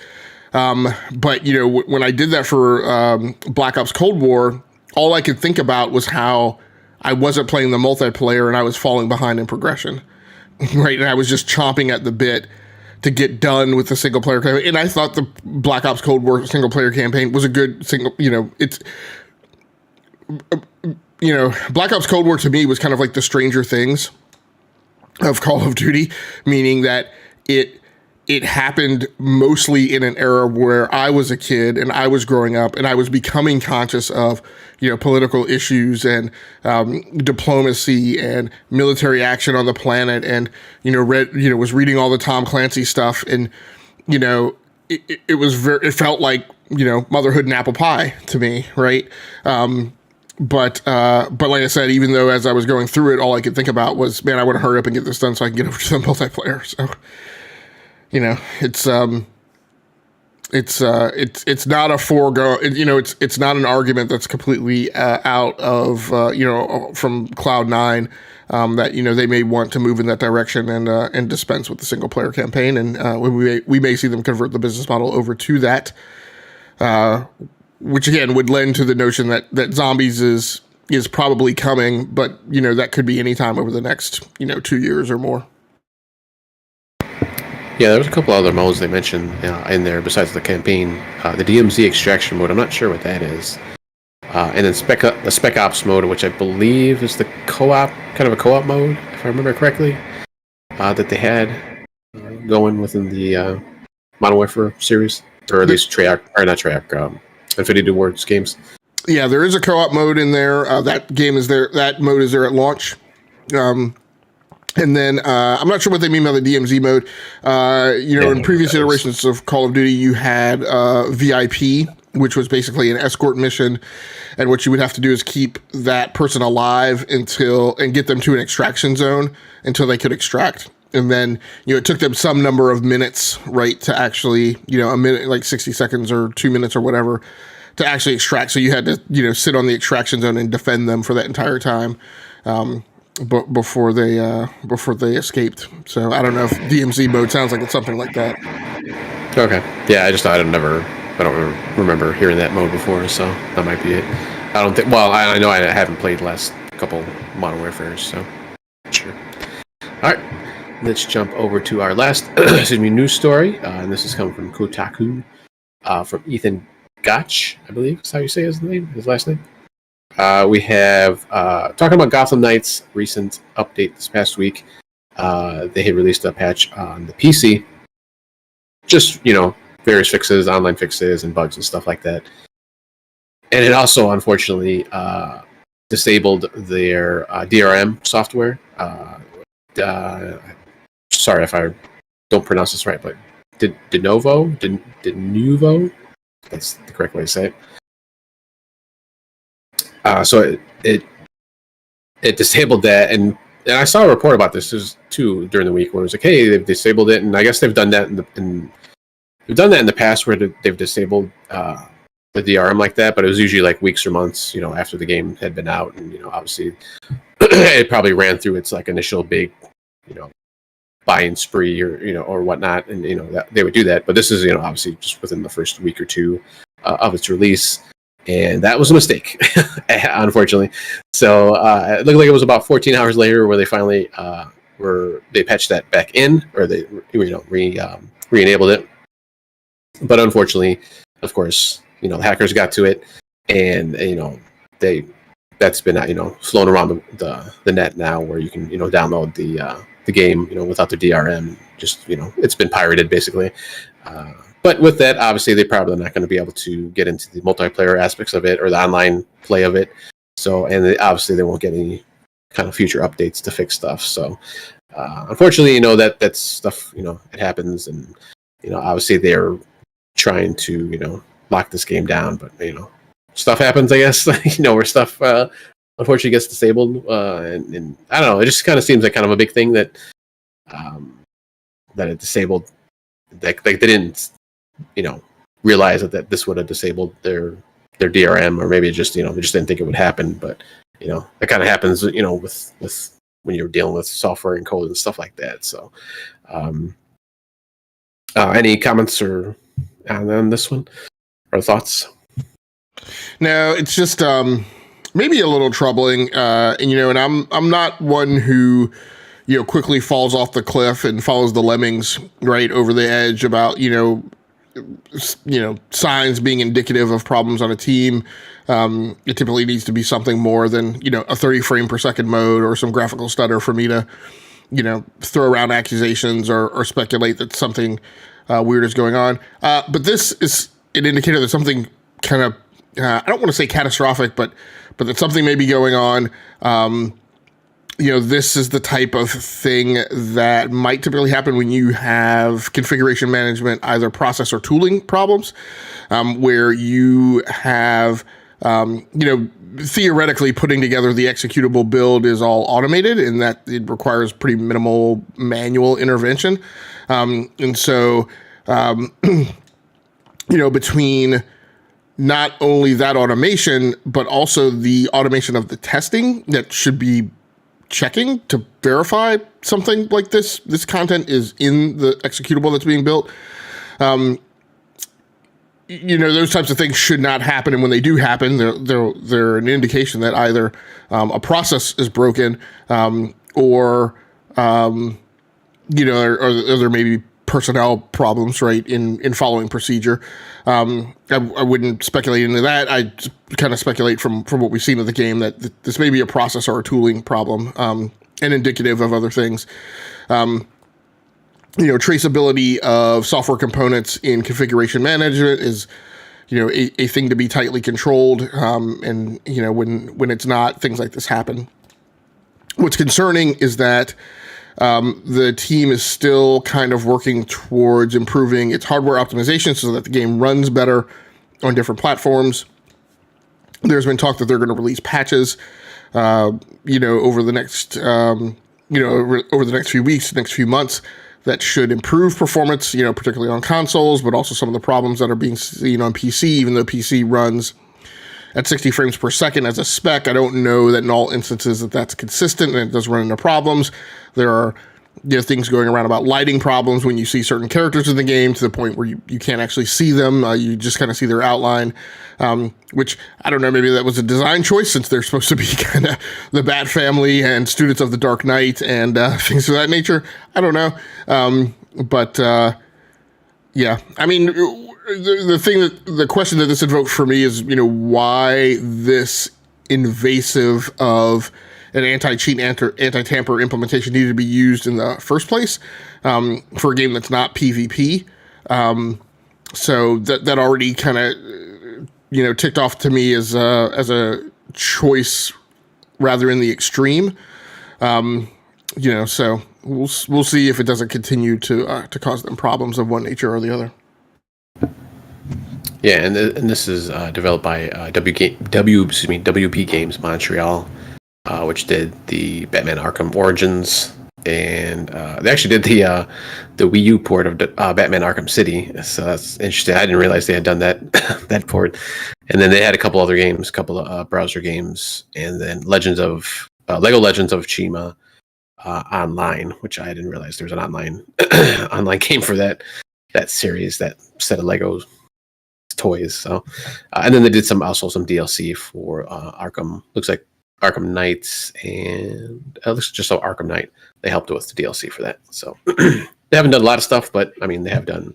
Speaker 2: But when I did that for Black Ops Cold War, all I could think about was how I wasn't playing the multiplayer and I was falling behind in progression, right? And I was just chomping at the bit to get done with the single player campaign. And I thought the Black Ops Cold War single player campaign was a good Black Ops Cold War to me was kind of like the Stranger Things of Call of Duty, meaning that it happened mostly in an era where I was a kid and I was growing up and I was becoming conscious of, political issues and diplomacy and military action on the planet, and, was reading all the Tom Clancy stuff. And, it felt like, motherhood and apple pie to me. Right. But like I said, even though as I was going through it, all I could think about was, man, I want to hurry up and get this done so I can get over to the multiplayer. So, it's not a foregone, it's not an argument that's completely out of, from Cloud9, that, they may want to move in that direction and dispense with the single player campaign. And we may see them convert the business model over to that, which again would lend to the notion that zombies is probably coming, but, that could be any time over the next, 2 years or more.
Speaker 1: Yeah, there was a couple other modes they mentioned in there besides the campaign. The DMZ extraction mode, I'm not sure what that is. And then the Spec Ops mode, which I believe is the co-op, kind of a co-op mode, if I remember correctly, that they had going within the Modern Warfare series, or at least Infinity Ward's games.
Speaker 2: Yeah, there is a co-op mode in there. That game is there. That mode is there at launch. And then I'm not sure what they mean by the DMZ mode. In previous iterations of Call of Duty, you had VIP, which was basically an escort mission. And what you would have to do is keep that person alive and get them to an extraction zone until they could extract. And then, it took them some number of minutes, right, to actually, a minute, like 60 seconds or 2 minutes or whatever, to actually extract. So you had to, sit on the extraction zone and defend them for that entire time. Before they escaped. So I don't know if DMZ mode sounds like it's something like that.
Speaker 1: Okay. Yeah, I don't remember hearing that mode before, so that might be it. I don't think. Well, I know I haven't played last couple Modern Warfares. So sure. All right, let's jump over to our last news story, and this is coming from Kotaku, from Ethan Gotch, I believe is how you say his last name. We have talking about Gotham Knights' recent update this past week. They had released a patch on the PC, just various fixes, online fixes, and bugs and stuff like that. And it also, unfortunately, disabled their DRM software. Sorry if I don't pronounce this right, but Denuvo. That's the correct way to say it. So it disabled that, and I saw a report about this too during the week where it was like, hey, they've disabled it, and I guess they've done that they've done that in the past where they've disabled the DRM like that, but it was usually like weeks or months, after the game had been out, and obviously it probably ran through its like initial big, buying spree or whatnot, and that they would do that. But this is obviously just within the first week or two of its release, and that was a mistake, unfortunately. So it looked like it was about 14 hours later where they finally they patched that back in, or they re-enabled it. But unfortunately, of course, the hackers got to it, and that's been flown around the net now, where you can download the game without the DRM. Just it's been pirated basically. But with that, obviously, they're probably not going to be able to get into the multiplayer aspects of it or the online play of it. So, and obviously, they won't get any kind of future updates to fix stuff. So, unfortunately, that's stuff. It happens, and obviously, they're trying to lock this game down. But stuff happens, I guess. Where stuff unfortunately gets disabled, and I don't know. It just kind of seems like kind of a big thing that it disabled. Like they didn't realize that this would have disabled their DRM, or maybe just they just didn't think it would happen. But that kind of happens with when you're dealing with software and code and stuff like that. So any comments or on this one or thoughts?
Speaker 2: No, it's just maybe a little troubling, and I'm not one who quickly falls off the cliff and follows the lemmings right over the edge about signs being indicative of problems on a team. It typically needs to be something more than a 30 frame per second mode or some graphical stutter for me to throw around accusations or speculate that something weird is going on. But this is an indicator that something kind of I don't want to say catastrophic, but that something may be going on. This is the type of thing that might typically happen when you have configuration management, either process or tooling problems, where you have, theoretically putting together the executable build is all automated, and that it requires pretty minimal manual intervention. And so, between not only that automation, but also the automation of the testing that should be checking to verify something like this content is in the executable that's being built. Those types of things should not happen, and when they do happen, they're an indication that either a process is broken, or there may be personnel problems, right, in following procedure. I wouldn't speculate into that. I just kind of speculate from what we've seen of the game that this may be a process or a tooling problem, and indicative of other things. Traceability of software components in configuration management is, a thing to be tightly controlled. And when it's not, things like this happen. What's concerning is that the team is still kind of working towards improving its hardware optimization so that the game runs better on different platforms. There's been talk that they're going to release patches, over the next, over the next few weeks, next few months, that should improve performance, particularly on consoles, but also some of the problems that are being seen on PC, even though PC runs at 60 frames per second as a spec. I don't know that in all instances that's consistent, and it does run into problems. There are, things going around about lighting problems when you see certain characters in the game to the point where you can't actually see them. You just kind of see their outline, which I don't know, maybe that was a design choice since they're supposed to be kind of the Bat Family and students of the Dark Knight and things of that nature. I don't know. But yeah, I mean, the question that this invoked for me is, why this invasive of an anti-cheat, anti-tamper implementation needed to be used in the first place for a game that's not PvP. So that already kind of, ticked off to me as a choice rather in the extreme. So we'll see if it doesn't continue to cause them problems of one nature or the other.
Speaker 1: Yeah, and this is developed by WP Games Montreal, which did the Batman Arkham Origins, and they actually did the Wii U port of Batman Arkham City. So that's interesting. I didn't realize they had done that that port. And then they had a couple other games, a couple of browser games, and then Lego Legends of Chima online, which I didn't realize there was an online game for that series, that set of Legos toys. So and then they did also some DLC for Arkham. Looks like Arkham Knights, and it looks just so Arkham Knight. They helped with the DLC for that. So they haven't done a lot of stuff, but I mean, they have done,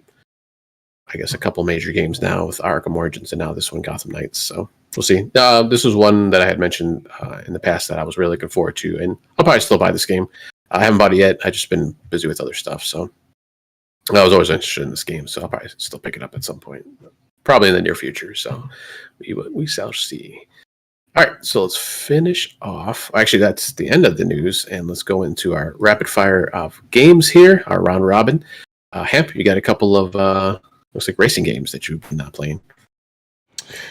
Speaker 1: I guess, a couple major games now with Arkham Origins, and now this one, Gotham Knights. So we'll see. This was one that I had mentioned in the past that I was really looking forward to, and I'll probably still buy this game. I haven't bought it yet. I've just been busy with other stuff. So I was always interested in this game, so I'll probably still pick it up at some point, probably in the near future. So we shall see. All right, so let's finish off. Actually, that's the end of the news, and let's go into our rapid fire of games here, our round robin. Hemp, you got a couple of looks like racing games that you've been playing.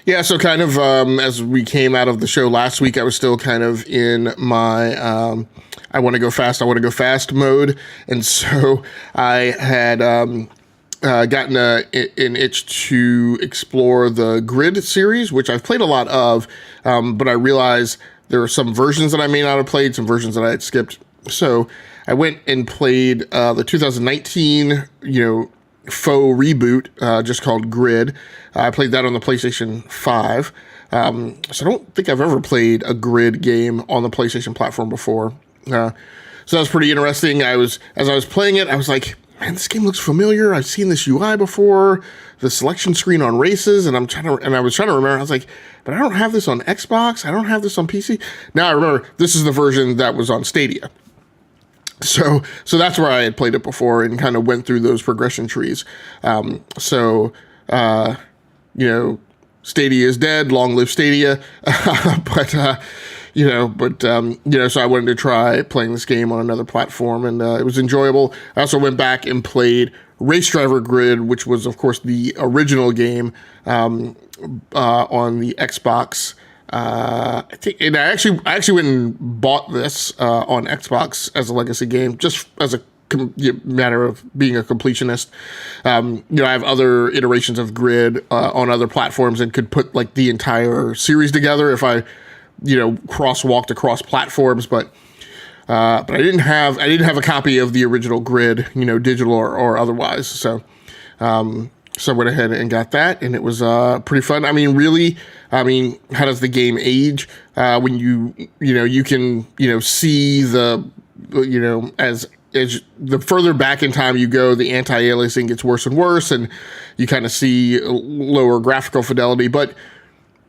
Speaker 2: Yeah, so kind of as we came out of the show last week, I was still kind of in my I want to go fast mode, and so I had gotten an itch to explore the Grid series, which I've played a lot of, but I realized there are some versions that I may not have played, some versions that I had skipped. So I went and played the 2019, faux reboot, just called Grid. I played that on the PlayStation 5. So I don't think I've ever played a Grid game on the PlayStation platform before. So that was pretty interesting. As I was playing it, I was like, man, this game looks familiar. I've seen this UI before, the selection screen on races, and I was trying to remember. I was like, but I don't have this on Xbox. I don't have this on PC. Now I remember this is the version that was on Stadia. So that's where I had played it before and kind of went through those progression trees. Stadia is dead. Long live Stadia. So I wanted to try playing this game on another platform, and it was enjoyable. I also went back and played Race Driver Grid, which was, of course, the original game on the Xbox. I actually went and bought this on Xbox as a legacy game, just as a matter of being a completionist. I have other iterations of Grid on other platforms and could put like the entire series together if I crosswalked across platforms, but I didn't have a copy of the original Grid, digital or otherwise. So I went ahead and got that, and it was pretty fun. I mean, really, how does the game age? When you can see as the further back in time you go, the anti-aliasing gets worse and worse, and you kind of see lower graphical fidelity, but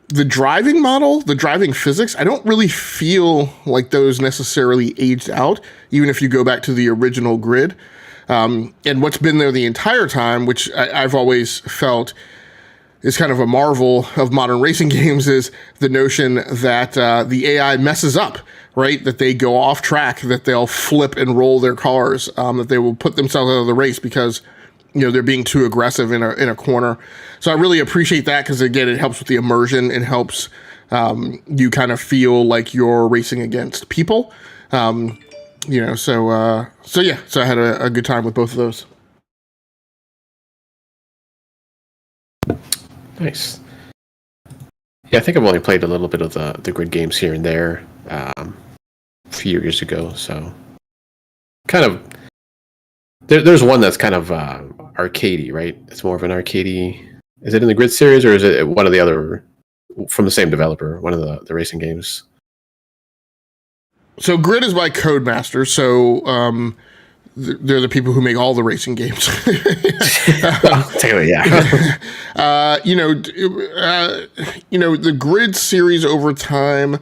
Speaker 2: the driving model, the driving physics, I don't really feel like those necessarily aged out, even if you go back to the original Grid. And what's been there the entire time, which I've always felt is kind of a marvel of modern racing games, is the notion that the AI messes up, right? That they go off track, that they'll flip and roll their cars, that they will put themselves out of the race because they're being too aggressive in a corner. So I really appreciate that because, again, it helps with the immersion. It helps you kind of feel like you're racing against people. So I had a good time with both of those.
Speaker 1: Nice. Yeah, I think I've only played a little bit of the Grid games here and there a few years ago. So kind of There's one that's kind of arcadey, right? It's more of an arcadey. Is it in the Grid series, or is it one of the other from the same developer? One of the racing games.
Speaker 2: So Grid is by Codemasters. So they're the people who make all the racing games.
Speaker 1: Technically, yeah.
Speaker 2: The Grid series over time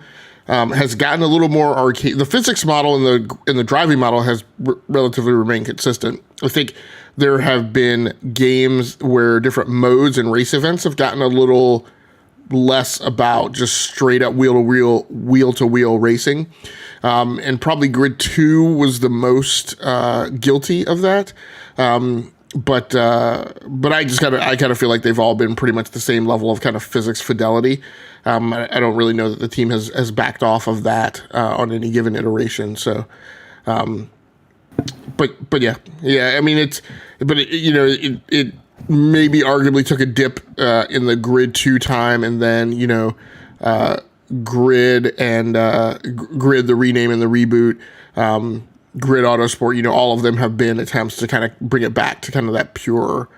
Speaker 2: has gotten a little more arcade. The physics model and the driving model has relatively remained consistent. I think there have been games where different modes and race events have gotten a little less about just straight up wheel to wheel racing. And probably Grid 2 was the most guilty of that. But I kind of feel like they've all been pretty much the same level of kind of physics fidelity. I don't really know that the team has backed off of that on any given iteration. So, but yeah. I mean, it maybe arguably took a dip in the Grid 2 time, and then Grid and Grid, the rename and the reboot, Grid Autosport, all of them have been attempts to kind of bring it back to kind of that pure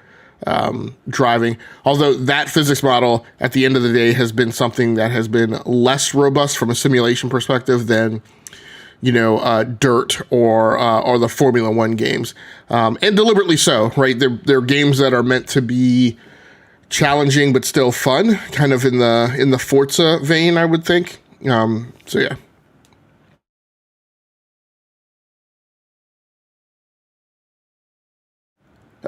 Speaker 2: driving. Although that physics model at the end of the day has been something that has been less robust from a simulation perspective than Dirt or the Formula One games, and deliberately so, right? They're games that are meant to be challenging but still fun, kind of in the Forza vein, I would think. So yeah.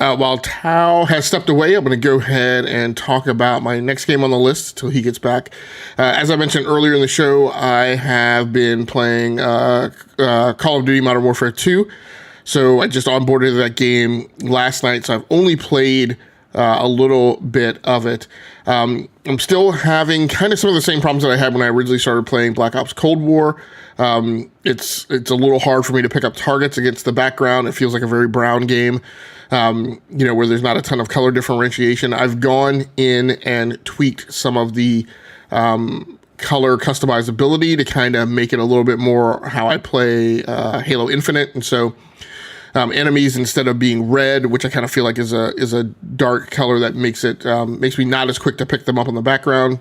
Speaker 2: While Tao has stepped away, I'm going to go ahead and talk about my next game on the list till he gets back. As I mentioned earlier in the show, I have been playing Call of Duty Modern Warfare 2. So I just onboarded that game last night, so I've only played a little bit of it. I'm still having kind of some of the same problems that I had when I originally started playing Black Ops Cold War. It's a little hard for me to pick up targets against the background. It feels like a very brown game, where there's not a ton of color differentiation. I've gone in and tweaked some of the color customizability to kind of make it a little bit more how I play Halo Infinite. And so enemies, instead of being red, which I kind of feel like is a dark color that makes me not as quick to pick them up on the background,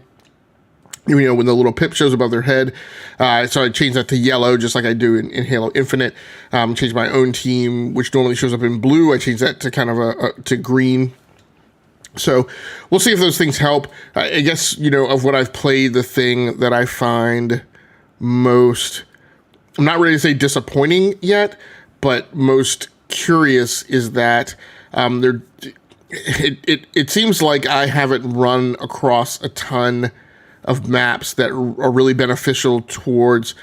Speaker 2: when the little pip shows above their head. So I changed that to yellow, just like I do in Halo Infinite. Changed my own team, which normally shows up in blue. I changed that to kind of to green. So we'll see if those things help. I guess, of what I've played, the thing that I find most, I'm not ready to say disappointing yet, but most curious is that it seems like I haven't run across a ton of maps that are really beneficial towards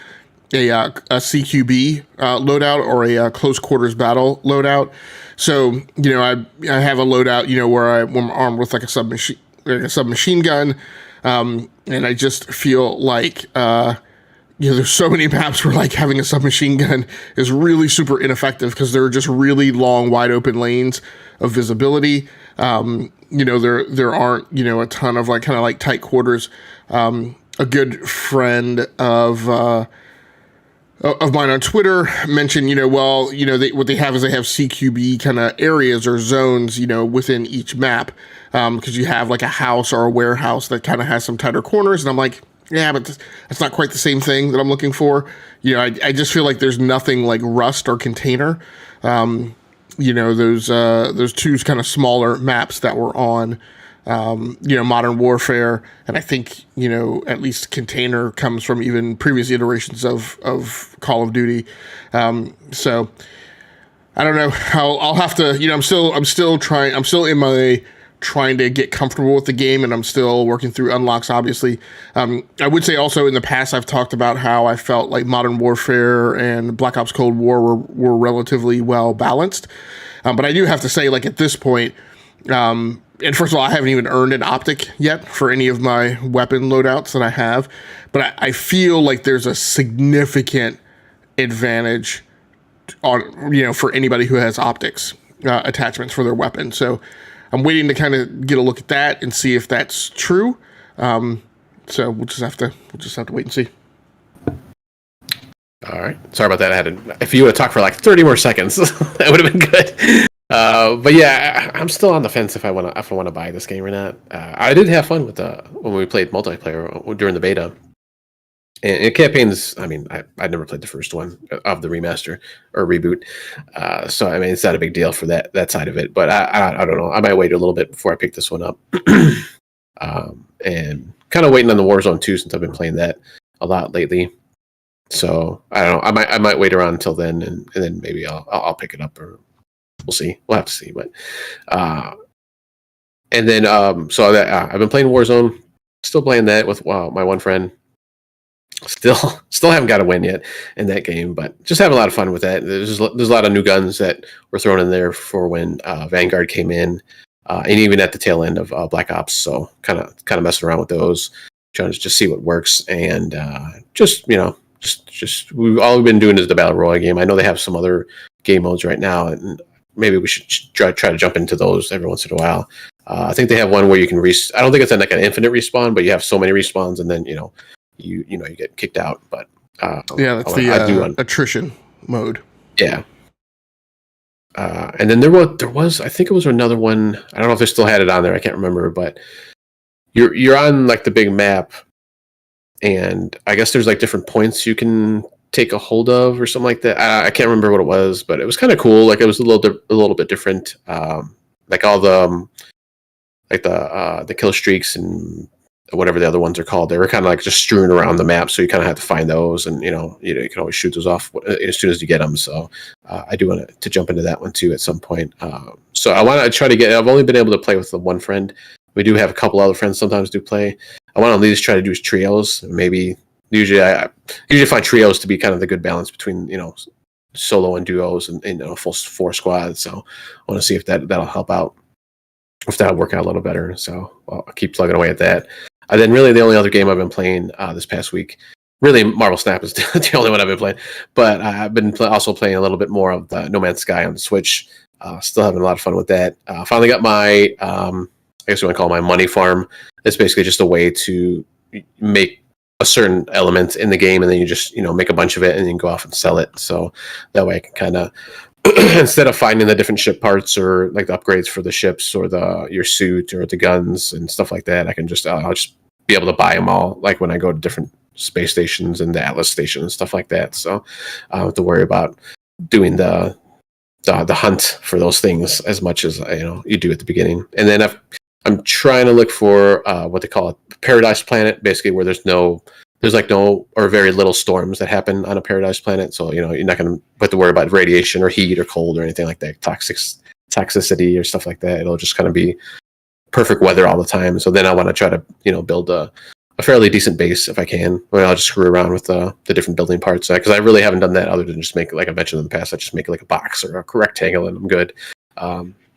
Speaker 2: a CQB loadout or a close quarters battle loadout. So I have a loadout where I'm armed with like a submachine gun, and I just feel like there's so many maps where like having a submachine gun is really super ineffective because there are just really long, wide open lanes of visibility. There aren't, a ton of kind of tight quarters. A good friend of mine on Twitter mentioned, what they have is they have CQB kind of areas or zones, within each map. Because you have like a house or a warehouse that kind of has some tighter corners. And I'm like, yeah, but that's not quite the same thing that I'm looking for. I just feel like there's nothing like Rust or Container. Those two kind of smaller maps that were on, Modern Warfare. And I think, at least Container comes from even previous iterations of Call of Duty. So I don't know how I'll have to, I'm still trying to get comfortable with the game, and I'm still working through unlocks, obviously. I would say also in the past, I've talked about how I felt like Modern Warfare and Black Ops Cold War were relatively well balanced. But I do have to say, like at this point, and first of all, I haven't even earned an optic yet for any of my weapon loadouts that I have, but I feel like there's a significant advantage on, for anybody who has optics attachments for their weapon. So I'm waiting to kind of get a look at that and see if that's true. So we'll just have to wait and see.
Speaker 1: All right. Sorry about that. If you would have talked for like 30 more seconds, that would have been good. But yeah, I'm still on the fence if I want to buy this game or not. I did have fun with when we played multiplayer during the beta. And campaigns, I mean, I never played the first one of the remaster or reboot, so I mean, it's not a big deal for that side of it. But I don't know. I might wait a little bit before I pick this one up, and kind of waiting on the Warzone 2 since I've been playing that a lot lately. So I don't know. I might wait around until then, and then maybe I'll pick it up, or we'll see. We'll have to see. But and then so that I've been playing Warzone, still playing that with my one friend. Still haven't got a win yet in that game, but just having a lot of fun with that. There's a lot of new guns that were thrown in there for when Vanguard came in, and even at the tail end of Black Ops. So kind of messing around with those, trying to just see what works, and just we've been doing is the Battle Royale game. I know they have some other game modes right now, and maybe we should try to jump into those every once in a while. I think they have one where you can I don't think it's like an infinite respawn, but you have so many respawns, and then you get kicked out. But
Speaker 2: yeah, that's the attrition mode.
Speaker 1: Yeah. And then there was I think it was another one. I don't know if they still had it on there. I can't remember, but you're on like the big map, and I guess there's like different points you can take a hold of or something like that. I can't remember what it was, but it was kind of cool. Like it was a little bit different. Like all the the kill streaks and whatever the other ones are called, they were kind of like just strewn around the map, so you kind of had to find those, and you can always shoot those off as soon as you get them. So I do want to jump into that one too at some point. So I want to try to I've only been able to play with the one friend. We do have a couple other friends sometimes do play. I want to at least try to do trios. Maybe I usually find trios to be kind of the good balance between solo and duos and a full 4 squads. So I want to see if that'll help out, if that'll work out a little better. So I'll keep plugging away at that. And then really the only other game I've been playing this past week, really Marvel Snap is the only one I've been playing. But I've been also playing a little bit more of the No Man's Sky on the Switch. Still having a lot of fun with that. Finally got my, I guess you want to call it my money farm. It's basically just a way to make a certain element in the game, and then you just make a bunch of it and then go off and sell it. So that way I can kind of instead of finding the different ship parts or like the upgrades for the ships or your suit or the guns and stuff like that, I'll just be able to buy them all, like when I go to different space stations and the Atlas station and stuff like that. So I don't have to worry about doing the hunt for those things as much as you do at the beginning. And then I'm trying to look for what they call a paradise planet, basically where there's no or very little storms that happen on a paradise planet. So you're not going to have to worry about radiation or heat or cold or anything like that, toxicity or stuff like that. It'll just kind of be perfect weather all the time. So then I want to try to build a fairly decent base if I can. I'll just screw around with the different building parts, because I really haven't done that other than just make, like I mentioned in the past, I just make like a box or a rectangle and I'm good.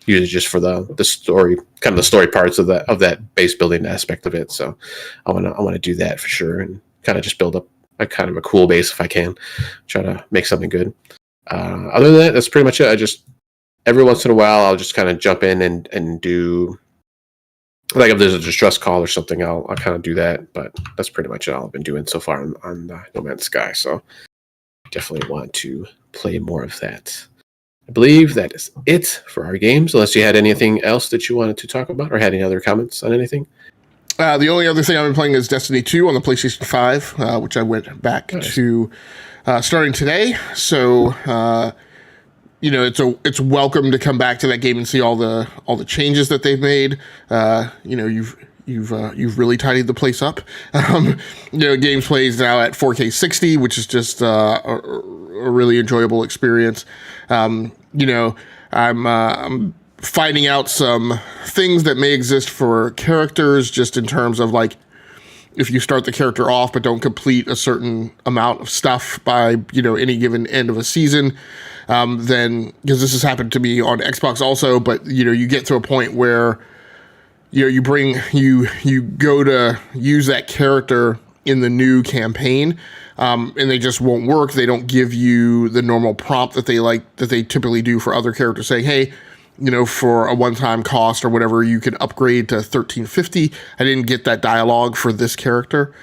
Speaker 1: Usually just for the story, kind of the story parts of that base building aspect of it. So I want to do that for sure, and kind of just build up a kind of a cool base if I can. Try to make something good. Other than that, that's pretty much it. I just every once in a while I'll just kind of jump in and do, like if there's a distress call or something, I'll kind of do that. But that's pretty much all I've been doing so far on No Man's Sky. So definitely want to play more of that. I believe that is it for our games, unless you had anything else that you wanted to talk about or had any other comments on anything.
Speaker 2: The only other thing I've been playing is Destiny 2 on the PlayStation 5, which I went back to starting today. So, it's welcome to come back to that game and see all the changes that they've made. You've really tidied the place up. GamePlay is now at 4K 60, which is just a really enjoyable experience. I'm finding out some things that may exist for characters, just in terms of like, if you start the character off but don't complete a certain amount of stuff by any given end of a season, then, because this has happened to me on Xbox also, but you get to a point where you go to use that character in the new campaign, and they just won't work. They don't give you the normal prompt that they typically do for other characters, saying, hey, for a one-time cost or whatever, you can upgrade to 1350. I didn't get that dialogue for this character.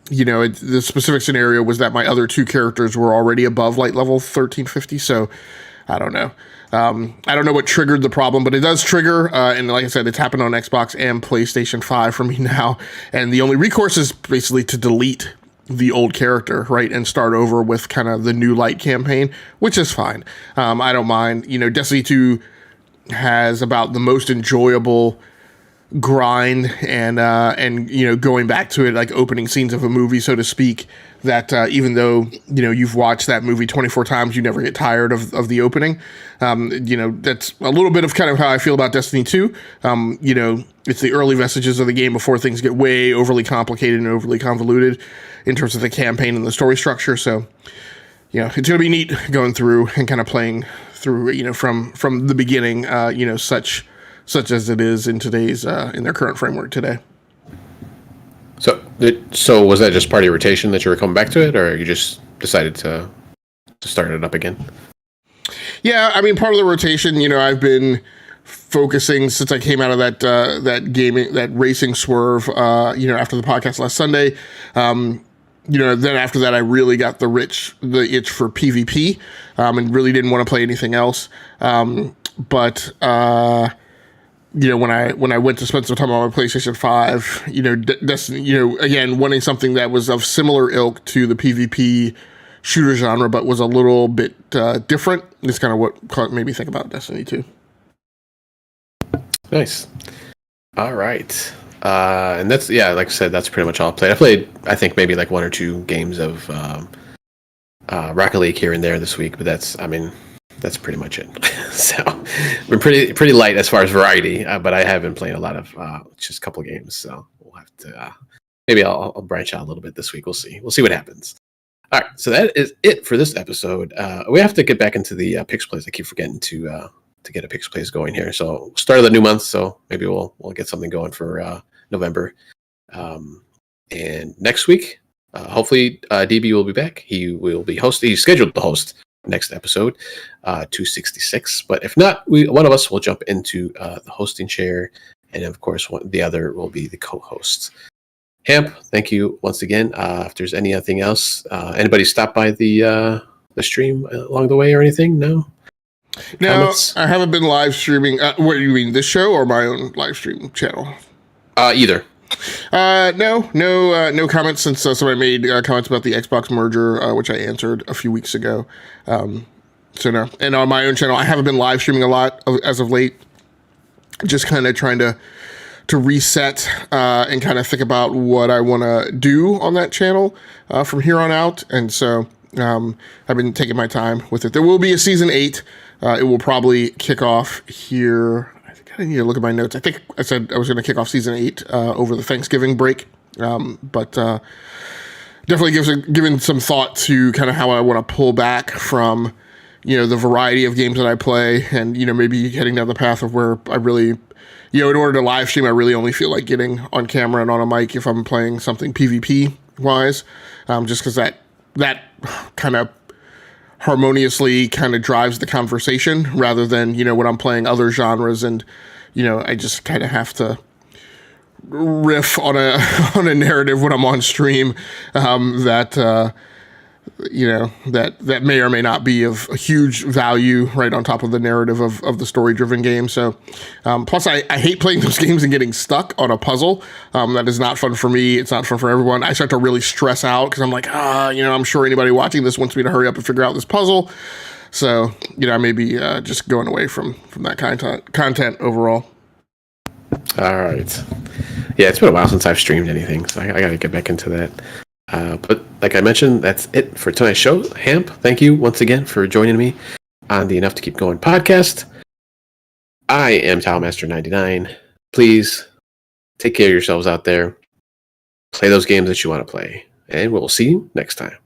Speaker 2: the specific scenario was that my other two characters were already above light level 1350. So I don't know. I don't know what triggered the problem, but it does trigger. And like I said, it's happened on Xbox and PlayStation 5 for me now. And the only recourse is basically to delete the old character, right? And start over with kind of the new light campaign, which is fine. I don't mind. Destiny 2 has about the most enjoyable grind and going back to it like opening scenes of a movie, so to speak, that even though you've watched that movie 24 times, you never get tired of the opening. That's a little bit of kind of how I feel about Destiny 2. It's the early vestiges of the game before things get way overly complicated and overly convoluted in terms of the campaign and the story structure. So it's gonna be neat going through and kind of playing through from the beginning, such as it is in today's in their current framework today.
Speaker 1: So was that just part of your rotation that you were coming back to it, or you just decided to start it up again?
Speaker 2: Yeah, I mean, part of the rotation. I've been focusing since I came out of that racing swerve. After the podcast last Sunday. Then after that, I really got the itch for PvP, and really didn't want to play anything else. But when I went to spend some time on my PlayStation 5, Destiny, again, wanting something that was of similar ilk to the PvP shooter genre, but was a little bit different, is kind of what made me think about Destiny 2.
Speaker 1: Nice. All right. And that's, like I said, that's pretty much all I played. I played, I think, maybe like one or two games of Rocket League here and there this week, but that's pretty much it. So we're pretty light as far as variety, but I have been playing a lot of just a couple of games. So we'll have to maybe I'll branch out a little bit this week. We'll see what happens. All right, so that is it for this episode. We have to get back into the Pix Plays. I keep forgetting to get a Pix Plays going here. So start of the new month, so maybe we'll get something going for November. And next week, hopefully DB will be back. He will be hosting. He's scheduled to host next episode, 266. But if not, one of us will jump into the hosting chair, and of course, the other will be the co-host. Hamp, thank you once again. If there's anything else, anybody stop by the stream along the way or anything? No. Comments?
Speaker 2: I haven't been live streaming. What do you mean, this show or my own live stream channel?
Speaker 1: Either.
Speaker 2: No comments since somebody made comments about the Xbox merger, which I answered a few weeks ago. So no. And on my own channel, I haven't been live streaming a lot as of late. Just kind of trying to reset and kind of think about what I want to do on that channel from here on out. And so I've been taking my time with it. There will be a season 8. It will probably kick off here. I need to look at my notes. I think I said I was going to kick off season 8 over the Thanksgiving break, but definitely given some thought to kind of how I want to pull back from, the variety of games that I play, and maybe heading down the path of where I really, in order to live stream, I really only feel like getting on camera and on a mic if I'm playing something PvP wise, just because that kind of harmoniously kind of drives the conversation rather than, when I'm playing other genres and, I just kind of have to riff on a narrative when I'm on stream, that may or may not be of a huge value right on top of the narrative of the story-driven game. So, plus I hate playing those games and getting stuck on a puzzle. That is not fun for me. It's not fun for everyone. I start to really stress out because I'm like, I'm sure anybody watching this wants me to hurry up and figure out this puzzle. So, I may be just going away from that content overall.
Speaker 1: All right. Yeah, it's been a while since I've streamed anything, so I got to get back into that. But like I mentioned, that's it for tonight's show. Hamp, thank you once again for joining me on the Enough to Keep Going podcast. I am Towelmaster99. Please take care of yourselves out there. Play those games that you want to play. And we'll see you next time.